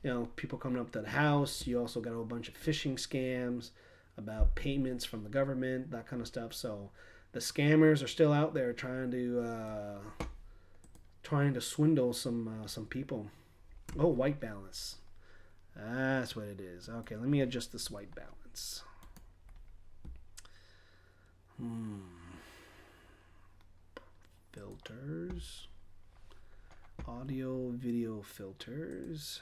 You know, people coming up to the house. You also got a whole bunch of phishing scams about payments from the government, that kind of stuff. So the scammers are still out there trying to swindle some people. Oh, white balance. That's what it is. Okay, let me adjust this white balance. Filters. Audio, video filters.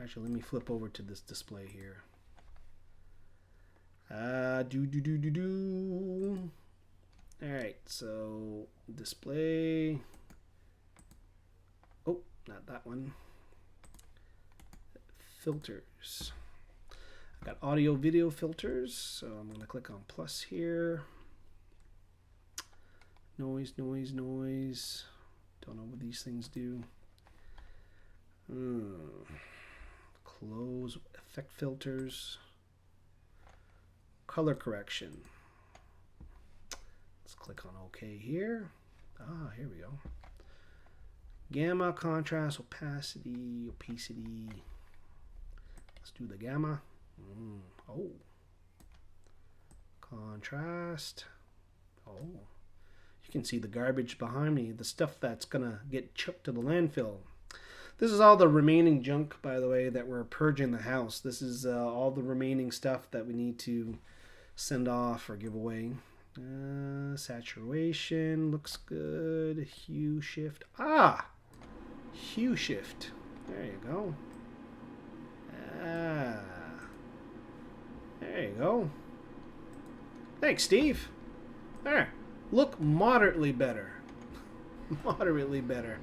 Actually, let me flip over to this display here. Alright, so display. Oh, not that one. Filters. I got audio video filters, so I'm going to click on plus here. Noise, noise, noise. Don't know what these things do. Close effect filters. Color correction. Let's click on OK here. Here we go. Gamma, contrast, opacity. Let's do the gamma. Oh. Contrast. Oh. You can see the garbage behind me, the stuff that's gonna get chucked to the landfill. This is all the remaining junk, by the way, that we're purging the house. This is all the remaining stuff that we need to send off or give away. Saturation looks good. Hue shift. Hue shift. There you go. There you go. Thanks, Steve. There. Look moderately better. Moderately better.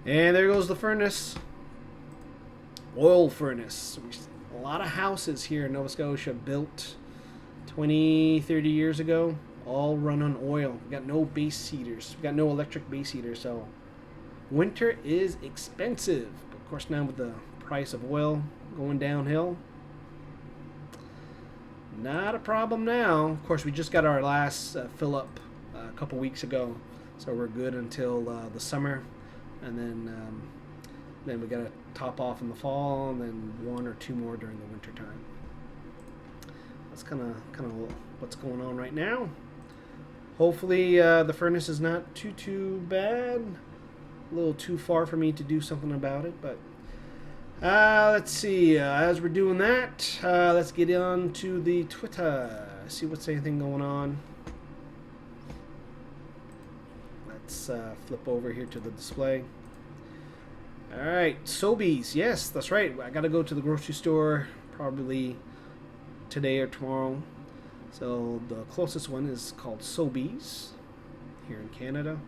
And there goes the furnace. Oil furnace. A lot of houses here in Nova Scotia built 20, 30 years ago, all run on oil. We got no base heaters. We got no electric base heaters, so winter is expensive. But of course, now with the price of oil going downhill, not a problem now. Of course, we just got our last fill up a couple weeks ago, so we're good until the summer, and then we got to top off in the fall, and then one or two more during the winter time. That's kind of what's going on right now. Hopefully the furnace is not too bad. A little too far for me to do something about it, but let's see. As we're doing that, let's get on to the Twitter. See what's anything going on. Let's flip over here to the display. All right, Sobeys. Yes, that's right. I got to go to the grocery store probably today or tomorrow. So the closest one is called Sobeys here in Canada.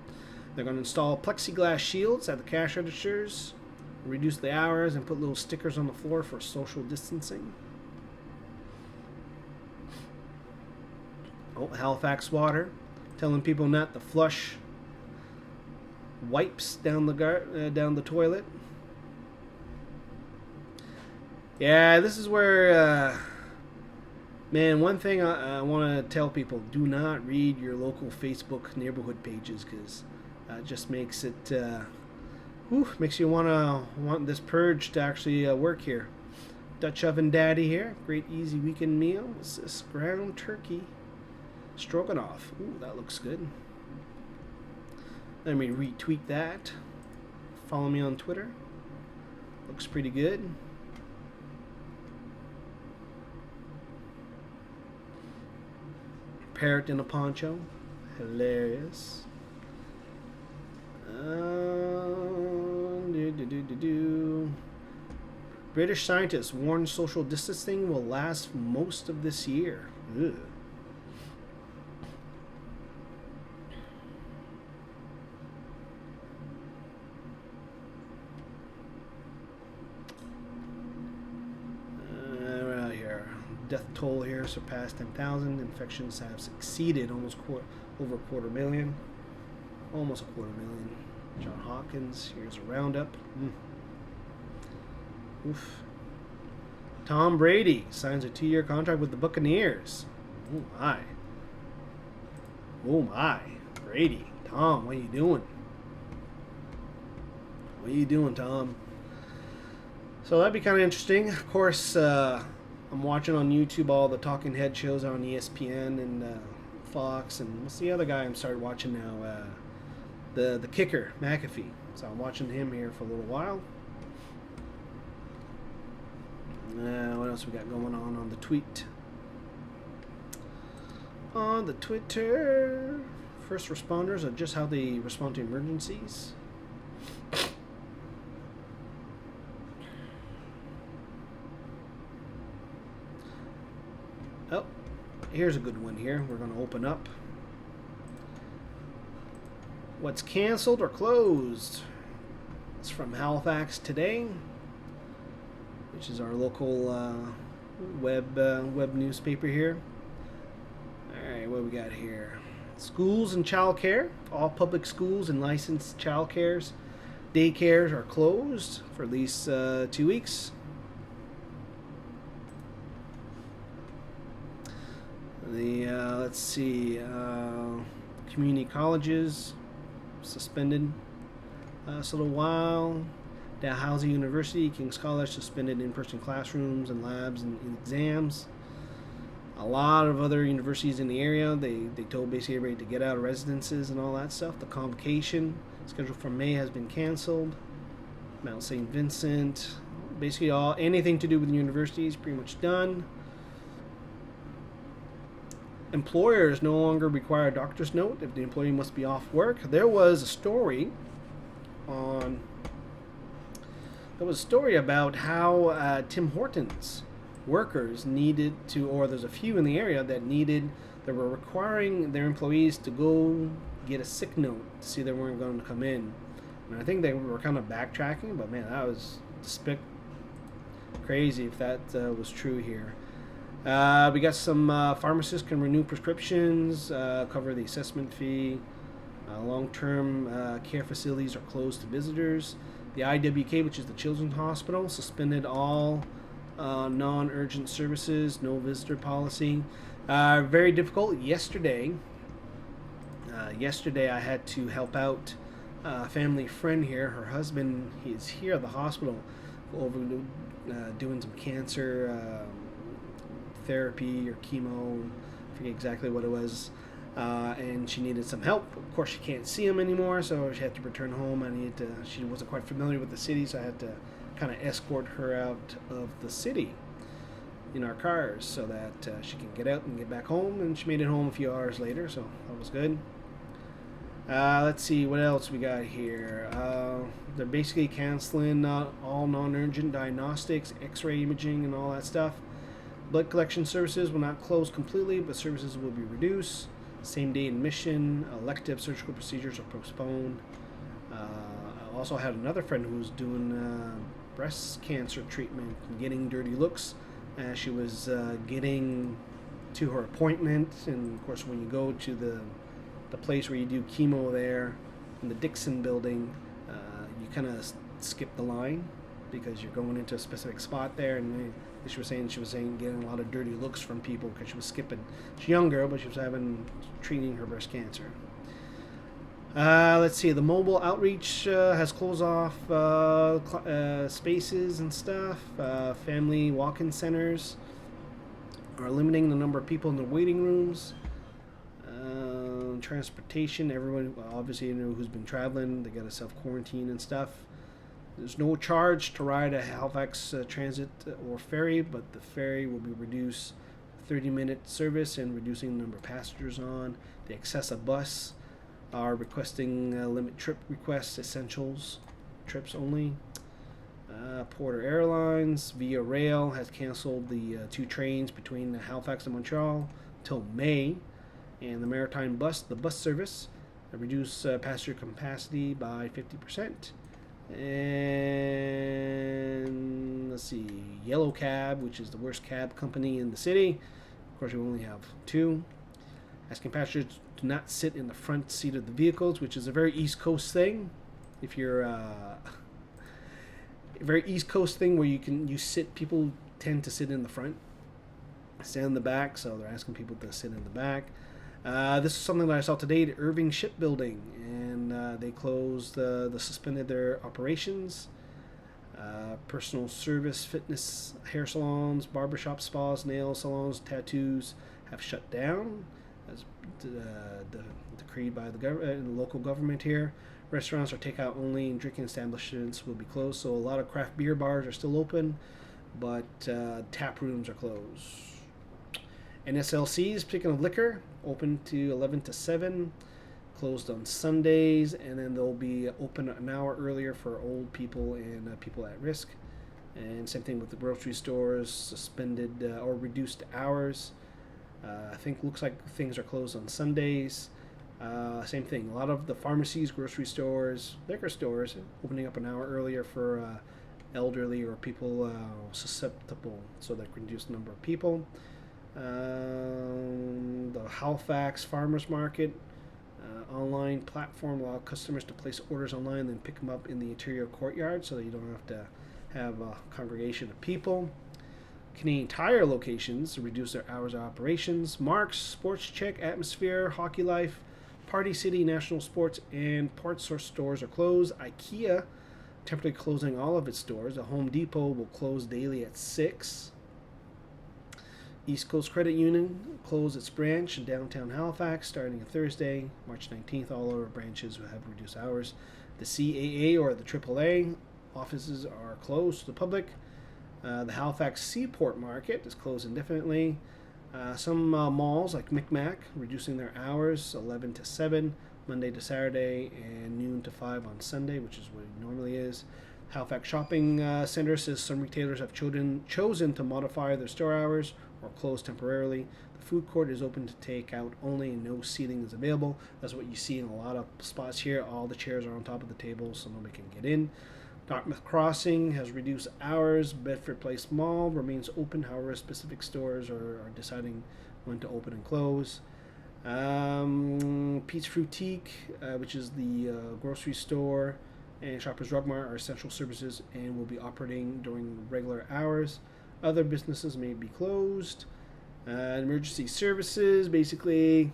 They're going to install plexiglass shields at the cash registers, reduce the hours, and put little stickers on the floor for social distancing. Oh, Halifax Water, telling people not to flush wipes down the toilet. Yeah, this is where, man, one thing I want to tell people, do not read your local Facebook neighborhood pages, because it just makes it, makes you want this purge to actually work here. Dutch Oven Daddy here, great easy weekend meal. What's this? Ground turkey stroganoff. Ooh, that looks good. Let me retweet that. Follow me on Twitter. Looks pretty good. Parrot in a poncho. Hilarious. British scientists warn social distancing will last most of this year. Ugh. death toll here surpassed 10,000. Infections have exceeded over a quarter million. Almost a quarter million. John Hopkins, here's a roundup. Oof. Tom Brady signs a 2-year contract with the Buccaneers. Oh my. Oh my. Brady. Tom, what are you doing? What are you doing, Tom? So that'd be kind of interesting. Of course, I'm watching on YouTube all the talking head shows on ESPN and Fox, and what's the other guy I'm started watching now? The kicker, McAfee. So I'm watching him here for a little while. What else we got going on the tweet? On the Twitter, first responders are just how they respond to emergencies. Oh, here's a good one here. We're going to open up. What's canceled or closed? It's from Halifax Today, which is our local web newspaper here. Alright, what we got here? Schools and childcare. All public schools and licensed childcares, daycares are closed for at least 2 weeks. Let's see, community colleges suspended a little while. Dalhousie University, King's College suspended in-person classrooms and labs and exams. A lot of other universities in the area, they told basically everybody to get out of residences and all that stuff. The convocation scheduled for May has been canceled. Mount St. Vincent, basically anything to do with the university is pretty much done. Employers no longer require a doctor's note if the employee must be off work. There was a story about how Tim Hortons workers needed to, or there's a few in the area that were requiring their employees to go get a sick note to see they weren't going to come in. And I think they were kind of backtracking, but man, that was crazy if that was true here. We got some pharmacists can renew prescriptions, cover the assessment fee. Long-term care facilities are closed to visitors. The IWK, which is the Children's Hospital, suspended all non-urgent services, no visitor policy. Very difficult. Yesterday I had to help out a family friend here. Her husband, he's here at the hospital over doing some cancer therapy or chemo, I forget exactly what it was, and she needed some help. Of course, she can't see him anymore, so she had to return home. She wasn't quite familiar with the city, so I had to kind of escort her out of the city in our cars so that she can get out and get back home, and she made it home a few hours later, so that was good. Let's see what else we got here. They're basically canceling all non-urgent diagnostics, x-ray imaging, and all that stuff. Blood collection services will not close completely, but services will be reduced. Same-day admission, elective surgical procedures are postponed. I also had another friend who was doing breast cancer treatment and getting dirty looks as she was getting to her appointment. And of course, when you go to the place where you do chemo there in the Dixon building, you kind of skip the line because you're going into a specific spot there, and she was saying getting a lot of dirty looks from people because she was skipping. She's a young girl, but she was treating her breast cancer. Let's see. The mobile outreach has closed off spaces and stuff. Family walk-in centers are limiting the number of people in the waiting rooms. Transportation. Everyone, obviously, who's been traveling, they got to self-quarantine and stuff. There's no charge to ride a Halifax transit or ferry, but the ferry will be reduced 30-minute service and reducing the number of passengers on. The Accessa bus are requesting limit trip requests, essentials trips only. Porter Airlines via rail has canceled the 2 trains between Halifax and Montreal until May, and the bus service reduced passenger capacity by 50%. And let's see, Yellow Cab, which is the worst cab company in the city. Of course, we only have 2. Asking passengers to not sit in the front seat of the vehicles, which is a very East Coast thing. If you're a very East Coast thing where you sit, people tend to sit in the front, stand in the back, so they're asking people to sit in the back. This is something that I saw today at Irving Shipbuilding, and they closed, suspended their operations. Personal service, fitness, hair salons, barbershop, spas, nail salons, tattoos have shut down, as decreed by the local government here. Restaurants are takeout only, and drinking establishments will be closed. So a lot of craft beer bars are still open, but tap rooms are closed. NSLCs, speaking of liquor, open to 11 to 7, closed on Sundays, and then they'll be open an hour earlier for old people and people at risk. And same thing with the grocery stores, suspended or reduced hours. I think looks like things are closed on Sundays. Same thing, a lot of the pharmacies, grocery stores, liquor stores opening up an hour earlier for elderly or people susceptible, so that can reduce the number of people. The Halifax Farmers Market online platform allow customers to place orders online and then pick them up in the interior courtyard, so that you don't have to have a congregation of people. Canadian Tire locations reduce their hours of operations. Marks, Sports Check, Atmosphere, Hockey Life, Party City, National Sports, and Parts Source stores are closed. IKEA temporarily closing all of its stores. The Home Depot will close daily at 6. East Coast Credit Union closed its branch in downtown Halifax starting on Thursday, March 19th. All of our branches will have reduced hours. The CAA, or the AAA, offices are closed to the public. The Halifax Seaport Market is closed indefinitely. Some malls like Micmac reducing their hours 11 to 7 Monday to Saturday and noon to 5 on Sunday, which is what it normally is. Halifax Shopping Center says some retailers have chosen to modify their store hours or close temporarily. The food court is open to take out only and no seating is available. That's what you see in a lot of spots here. All the chairs are on top of the tables so nobody can get in. Dartmouth Crossing has reduced hours. Bedford Place Mall remains open. However, specific stores are deciding when to open and close. Pete's Fruitique, which is the grocery store, and Shoppers Drug Mart are essential services and will be operating during regular hours. Other businesses may be closed. Emergency services, basically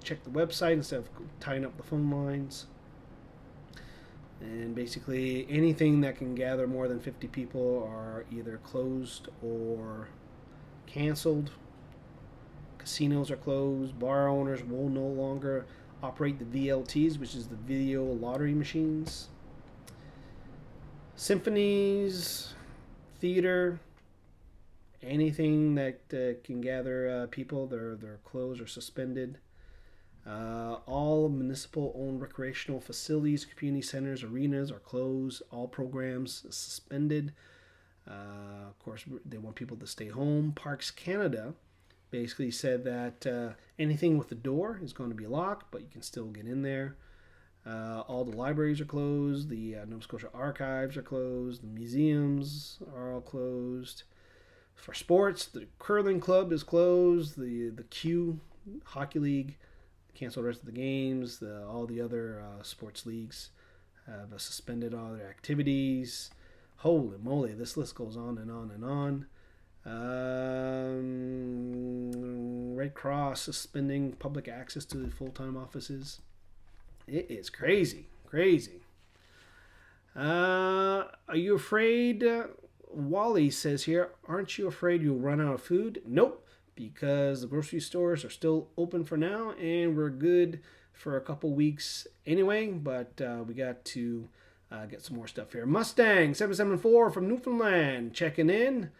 check the website instead of tying up the phone lines. And basically anything that can gather more than 50 people are either closed or canceled. Casinos are closed. Bar owners will no longer operate the VLTs, which is the video lottery machines. Symphonies, theater, anything that can gather people, they're closed or suspended. All municipal-owned recreational facilities, community centers, arenas are closed. All programs suspended. Of course, they want people to stay home. Parks Canada basically said that anything with a door is going to be locked, but you can still get in there. All the libraries are closed. The Nova Scotia archives are closed. The museums are all closed. For sports, the curling club is closed. The Q Hockey League canceled the rest of the games. All the other sports leagues have suspended all their activities. Holy moly, this list goes on and on and on. Red Cross suspending public access to the full-time offices. It is crazy. Are you afraid? Wally says here, aren't you afraid you'll run out of food? Nope. Because the grocery stores are still open for now and we're good for a couple weeks anyway, but we got to get some more stuff here. Mustang 774 from Newfoundland checking in.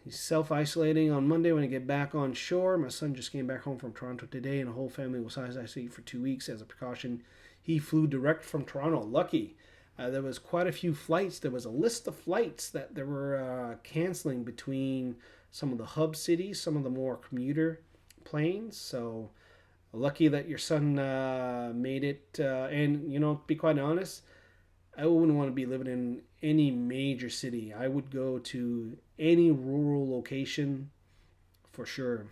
He's self-isolating on Monday when he get back on shore. My son just came back home from Toronto today and the whole family was isolated for 2 weeks. As a precaution, he flew direct from Toronto. Lucky. There was quite a few flights. There was a list of flights that they were canceling between some of the hub cities, some of the more commuter planes. So lucky that your son made it. And, to be quite honest, I wouldn't want to be living in any major city. I would go to any rural location for sure.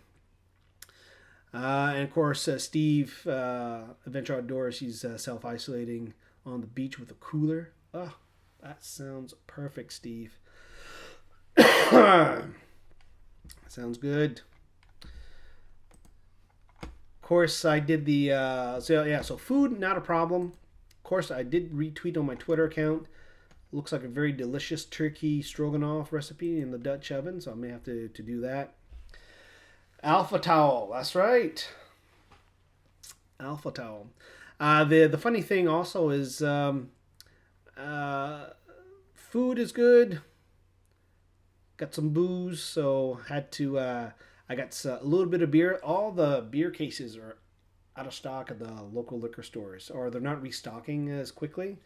And of course, Steve, Adventure Outdoors, he's self isolating on the beach with a cooler. Oh, that sounds perfect, Steve. Sounds good. Of course, I did the so food not a problem. Of course, I did retweet on my Twitter account. Looks like a very delicious turkey stroganoff recipe in the Dutch oven, so I may have to do that. Alpha towel, that's right. Alpha towel. The funny thing also is food is good. Got some booze, so had to. I got a little bit of beer. All the beer cases are out of stock at the local liquor stores, or they're not restocking as quickly.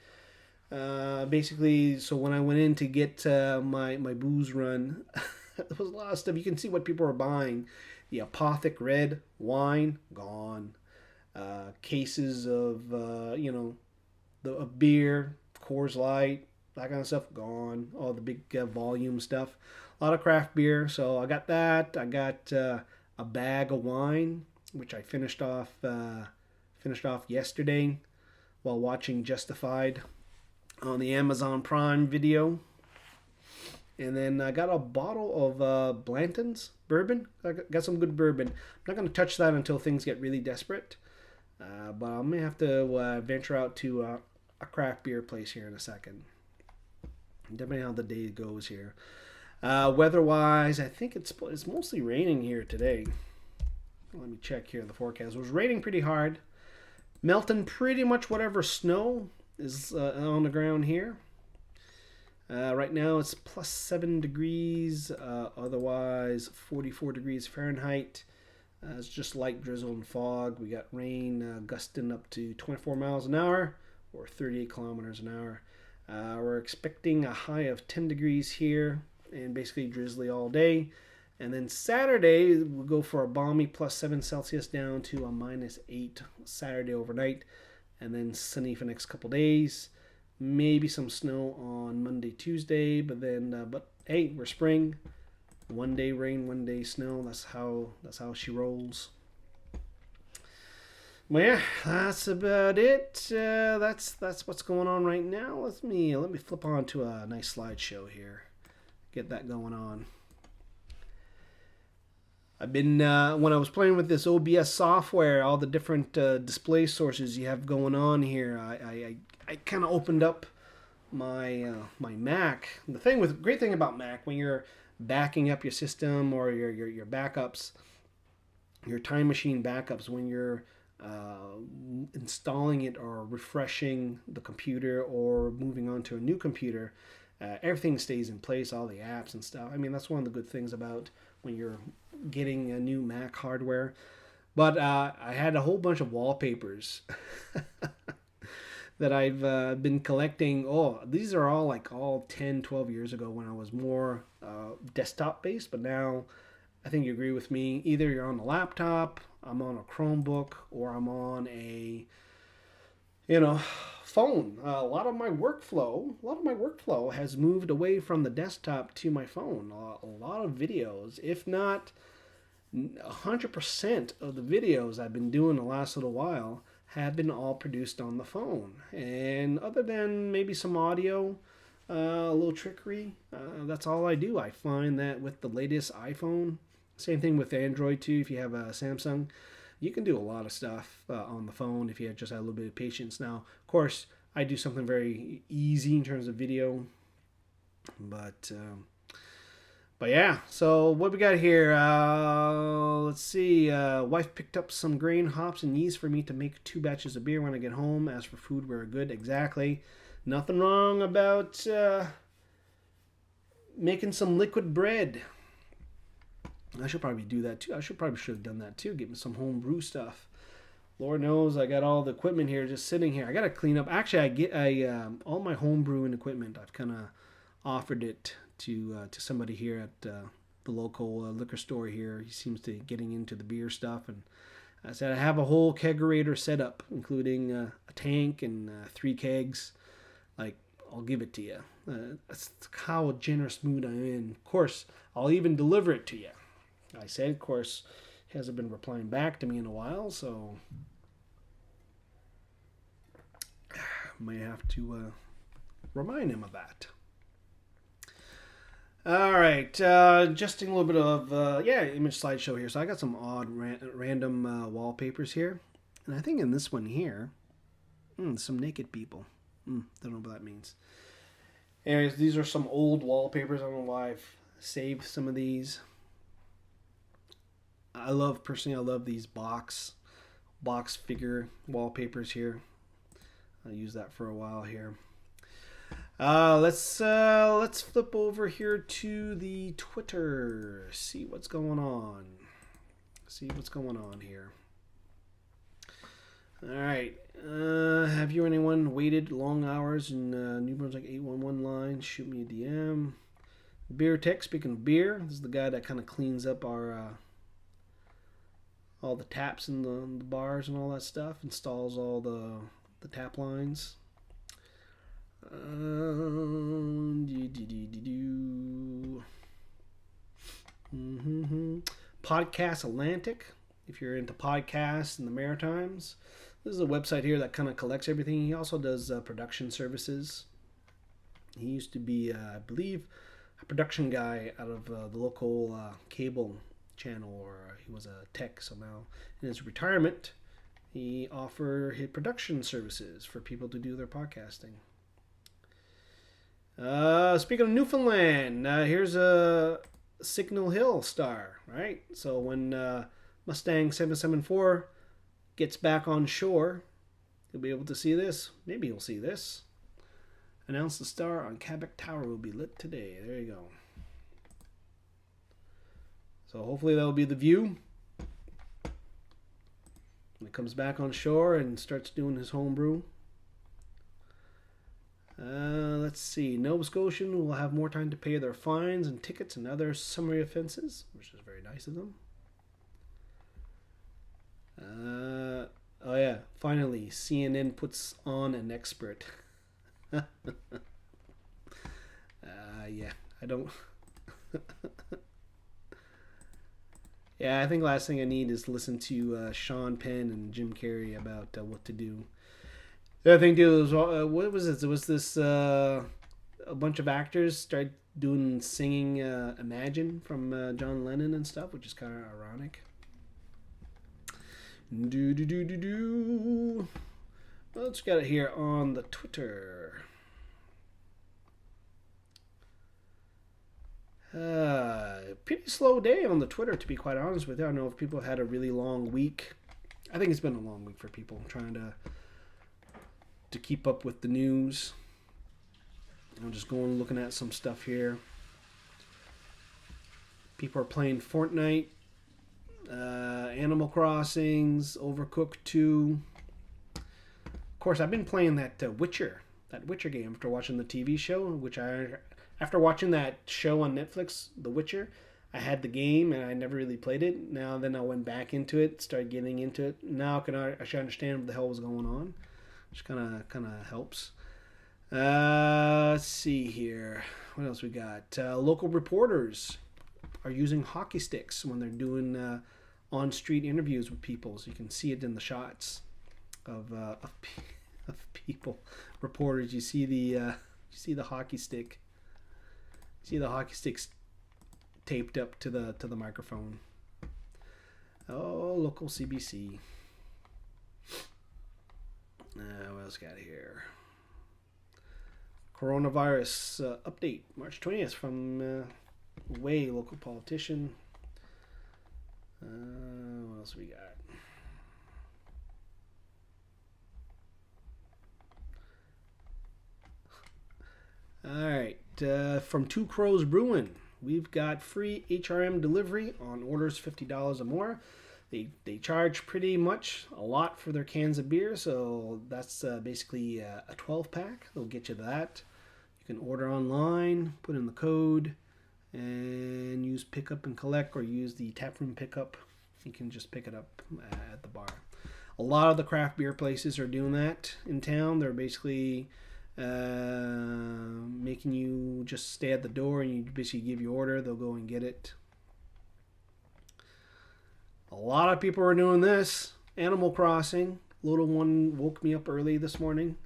Basically, so when I went in to get my booze run, there was a lot of stuff. You can see what people are buying. The Apothic Red wine gone. Cases of of beer, Coors Light, that kind of stuff gone. All the big volume stuff. A lot of craft beer. So I got that. I got a bag of wine, which I finished off yesterday while watching Justified on the Amazon Prime Video. And then I got a bottle of Blanton's bourbon. I got some good bourbon. I'm not going to touch that until things get really desperate. But I may have to venture out to a craft beer place here in a second. Depending on how the day goes here. Weather-wise, I think it's mostly raining here today. Let me check here the forecast. It was raining pretty hard. Melting pretty much whatever snow is on the ground here. Right now it's plus 7 degrees, otherwise 44 degrees Fahrenheit. It's just light drizzle and fog. We got rain gusting up to 24 miles an hour or 38 kilometers an hour. We're expecting a high of 10 degrees here and basically drizzly all day. And then Saturday we'll go for a balmy plus 7 Celsius down to a minus 8 Saturday overnight. And then sunny for the next couple days. Maybe some snow on Monday, Tuesday, but hey, we're spring. One day rain, one day snow. That's how she rolls. Well, yeah, that's about it. That's what's going on right now. Let me flip on to a nice slideshow here. Get that going on. I've been when I was playing with this OBS software, all the different display sources you have going on here. I kind of opened up my my Mac. The great thing about Mac, when you're backing up your system or your backups, your Time Machine backups, when you're installing it or refreshing the computer or moving on to a new computer, everything stays in place, all the apps and stuff. I mean, that's one of the good things about when you're getting a new Mac hardware. But I had a whole bunch of wallpapers that I've been collecting. Oh, these are all 10, 12 years ago when I was more desktop based. But now I think you agree with me. Either you're on a laptop, I'm on a Chromebook, or I'm on a phone. A lot of my workflow has moved away from the desktop to my phone. A lot of videos, if not 100% of the videos I've been doing the last little while, have been all produced on the phone. And other than maybe some audio, a little trickery, that's all I do. I find that with the latest iPhone, same thing with Android too, if you have a Samsung, you can do a lot of stuff on the phone if you just have a little bit of patience. Now, of course, I do something very easy in terms of video, but yeah. So what we got here? Let's see. Wife picked up some grain, hops, and yeast for me to make 2 batches of beer when I get home. As for food, we're good. Exactly. Nothing wrong about making some liquid bread. I should probably do that too. Should have done that too. Get me some home brew stuff. Lord knows I got all the equipment here just sitting here. I gotta clean up. Actually, I all my home brewing equipment. I've kind of offered it to somebody here at the local liquor store here. He seems to be getting into the beer stuff, and I said I have a whole kegerator set up, including a tank and 3 kegs. Like I'll give it to you. That's how generous mood I'm in. Of course, I'll even deliver it to you. I said, of course, he hasn't been replying back to me in a while, so might have to remind him of that. All right, just a little bit of image slideshow here. So I got some odd random wallpapers here, and I think in this one here, some naked people. Don't know what that means. Anyways, these are some old wallpapers. I don't know why I've saved some of these. I love these box figure wallpapers here. I'll use that for a while here. Let's flip over here to the Twitter. See what's going on. Here. All right. Have you or anyone waited long hours in New Brunswick 811 line? Shoot me a DM. Beer Tech. Speaking of beer, this is the guy that kind of cleans up our all the taps in the bars and all that stuff. Installs all the tap lines. Podcast Atlantic. If you're into podcasts in the Maritimes, this is a website here that kind of collects everything. He also does production services. He used to be, I believe, a production guy out of the local cable channel, or he was a tech. So now, in his retirement, he offered his production services for people to do their podcasting. Speaking of Newfoundland, here's a Signal Hill star, right? So when Mustang 774 gets back on shore, you'll be able to see this. Maybe you'll see this. Announce the star on Quebec Tower will be lit today. There you go. So hopefully that'll be the view when it comes back on shore and starts doing his homebrew. Let's see. Nova Scotian will have more time to pay their fines and tickets and other summary offenses, which is very nice of them. Oh yeah, finally, CNN puts on an expert. Yeah, I don't... Yeah, I think last thing I need is listen to Sean Penn and Jim Carrey about what to do. The other thing too was what was it? It was this a bunch of actors started doing singing "Imagine" from John Lennon and stuff, which is kind of ironic. Let's get it here on the Twitter. Pretty slow day on the Twitter, to be quite honest with you. I don't know if people have had a really long week. I think it's been a long week for people trying to keep up with the news. I'm just going looking at some stuff here. People are playing Fortnite, Animal Crossings, Overcooked 2. Of course, I've been playing that Witcher game after watching the TV show, after watching that show on Netflix, The Witcher, I had the game and I never really played it. Then I went back into it, started getting into it. Now I should understand what the hell was going on, which kind of helps. Let's see here. What else we got? Local reporters are using hockey sticks when they're doing on-street interviews with people, so you can see it in the shots of people, reporters. You see the hockey stick. See the hockey sticks taped up to the microphone. Oh, local CBC. What else got here? Coronavirus update, March 20th from Way, local politician. What else we got? All right, from Two Crows Brewing, we've got free HRM delivery on orders $50 or more. They charge pretty much a lot for their cans of beer, so that's basically a 12-pack. They'll get you that. You can order online, put in the code, and use pickup and collect, or use the taproom pickup. You can just pick it up at the bar. A lot of the craft beer places are doing that in town. They're basically making you just stay at the door and you basically give your order, they'll go and get it. A lot of people are doing this. Animal Crossing. Little one woke me up early this morning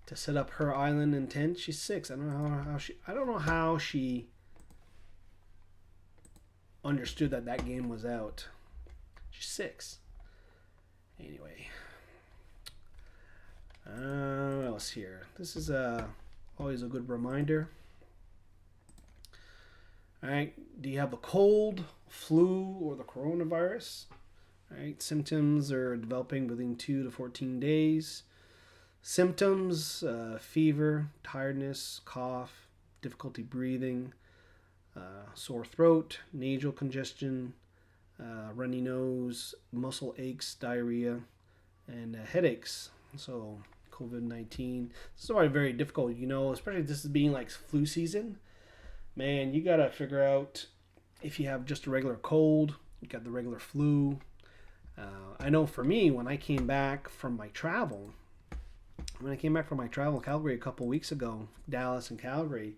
to set up her island and tent. She's 6. I don't know how she understood that game was out. She's 6. Anyway. What else here? This is always a good reminder. Alright, do you have the cold, flu, or the coronavirus? Alright, symptoms are developing within 2 to 14 days. Symptoms, fever, tiredness, cough, difficulty breathing, sore throat, nasal congestion, runny nose, muscle aches, diarrhea, and headaches. So COVID-19, this is already very difficult, especially this is being like flu season. Man, you gotta figure out if you have just a regular cold, you got the regular flu. I know for me, when I came back from my travel, in Calgary a couple weeks ago, Dallas and Calgary,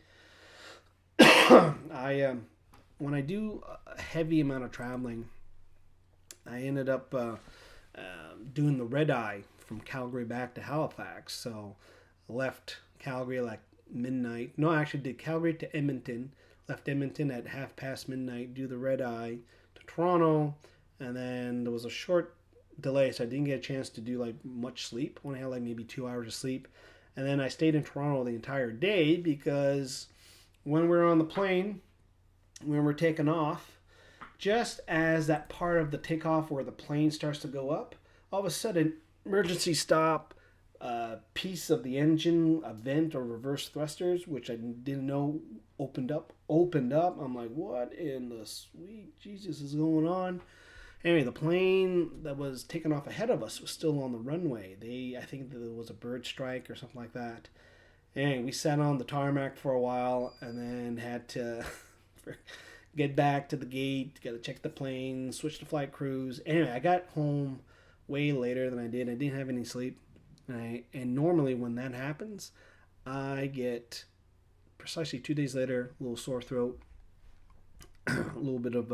when I do a heavy amount of traveling, I ended up doing the red eye from Calgary back to Halifax. So I left Calgary like midnight. No, I actually did Calgary to Edmonton. Left Edmonton at midnight, do the red eye to Toronto, and then there was a short delay, so I didn't get a chance to do like much sleep. Only had like maybe 2 hours of sleep. And then I stayed in Toronto the entire day because when we were on the plane, when we're taking off, just as that part of the takeoff where the plane starts to go up, all of a sudden, emergency stop, piece of the engine, a vent or reverse thrusters, which I didn't know opened up. I'm like, what in the sweet Jesus is going on? Anyway, the plane that was taking off ahead of us was still on the runway. I think there was a bird strike or something like that. Anyway, we sat on the tarmac for a while and then had to get back to the gate, got to check the plane, switch to flight crews. Anyway, I got home way later than I did. I didn't have any sleep. And normally when that happens, I get precisely 2 days later, a little sore throat, a little bit of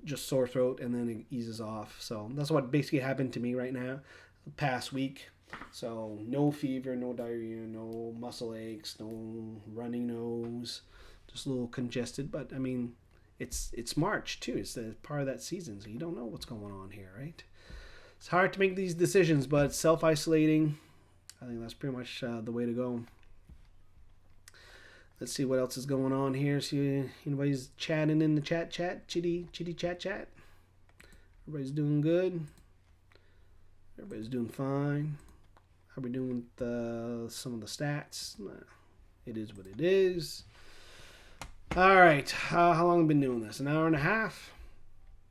just sore throat, and then it eases off. So that's what basically happened to me right now, the past week. So no fever, no diarrhea, no muscle aches, no runny nose, just a little congested. But I mean, it's March too. It's part of that season, so you don't know what's going on here, right? It's hard to make these decisions, but self-isolating, I think that's pretty much the way to go. Let's see what else is going on here. See, anybody's chatting in the chat, chitty chat. Everybody's doing good. Everybody's doing fine. How are we doing with some of the stats? It is what it is. All right, how long have I been doing this? An hour and a half.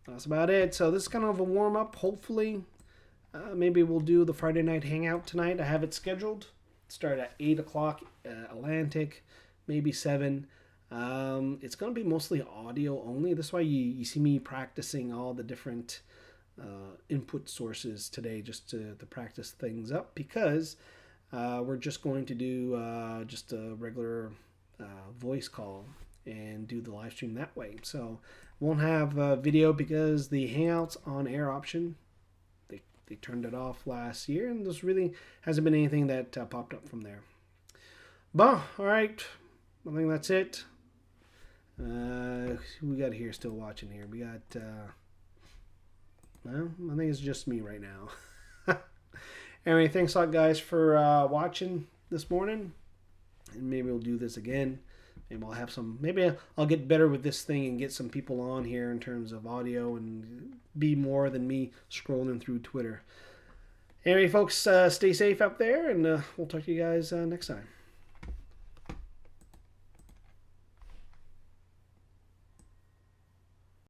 That's about it. So this is kind of a warm-up, hopefully. Maybe we'll do the Friday night hangout tonight. I have it scheduled. Start at 8 o'clock Atlantic, maybe 7. It's going to be mostly audio only. That's why you see me practicing all the different input sources today, just to practice things up, because we're just going to do just a regular voice call and do the live stream that way. So won't have video because the Hangouts on air option, they turned it off last year, and there's really hasn't been anything that popped up from there. But all right, I think that's it. Who we got here still watching here? We got well, I think it's just me right now. Anyway, thanks a lot, guys, for watching this morning, and maybe we'll do this again. Maybe I'll have some. Maybe I'll get better with this thing and get some people on here in terms of audio and be more than me scrolling through Twitter. Anyway, folks, stay safe up there, and we'll talk to you guys next time.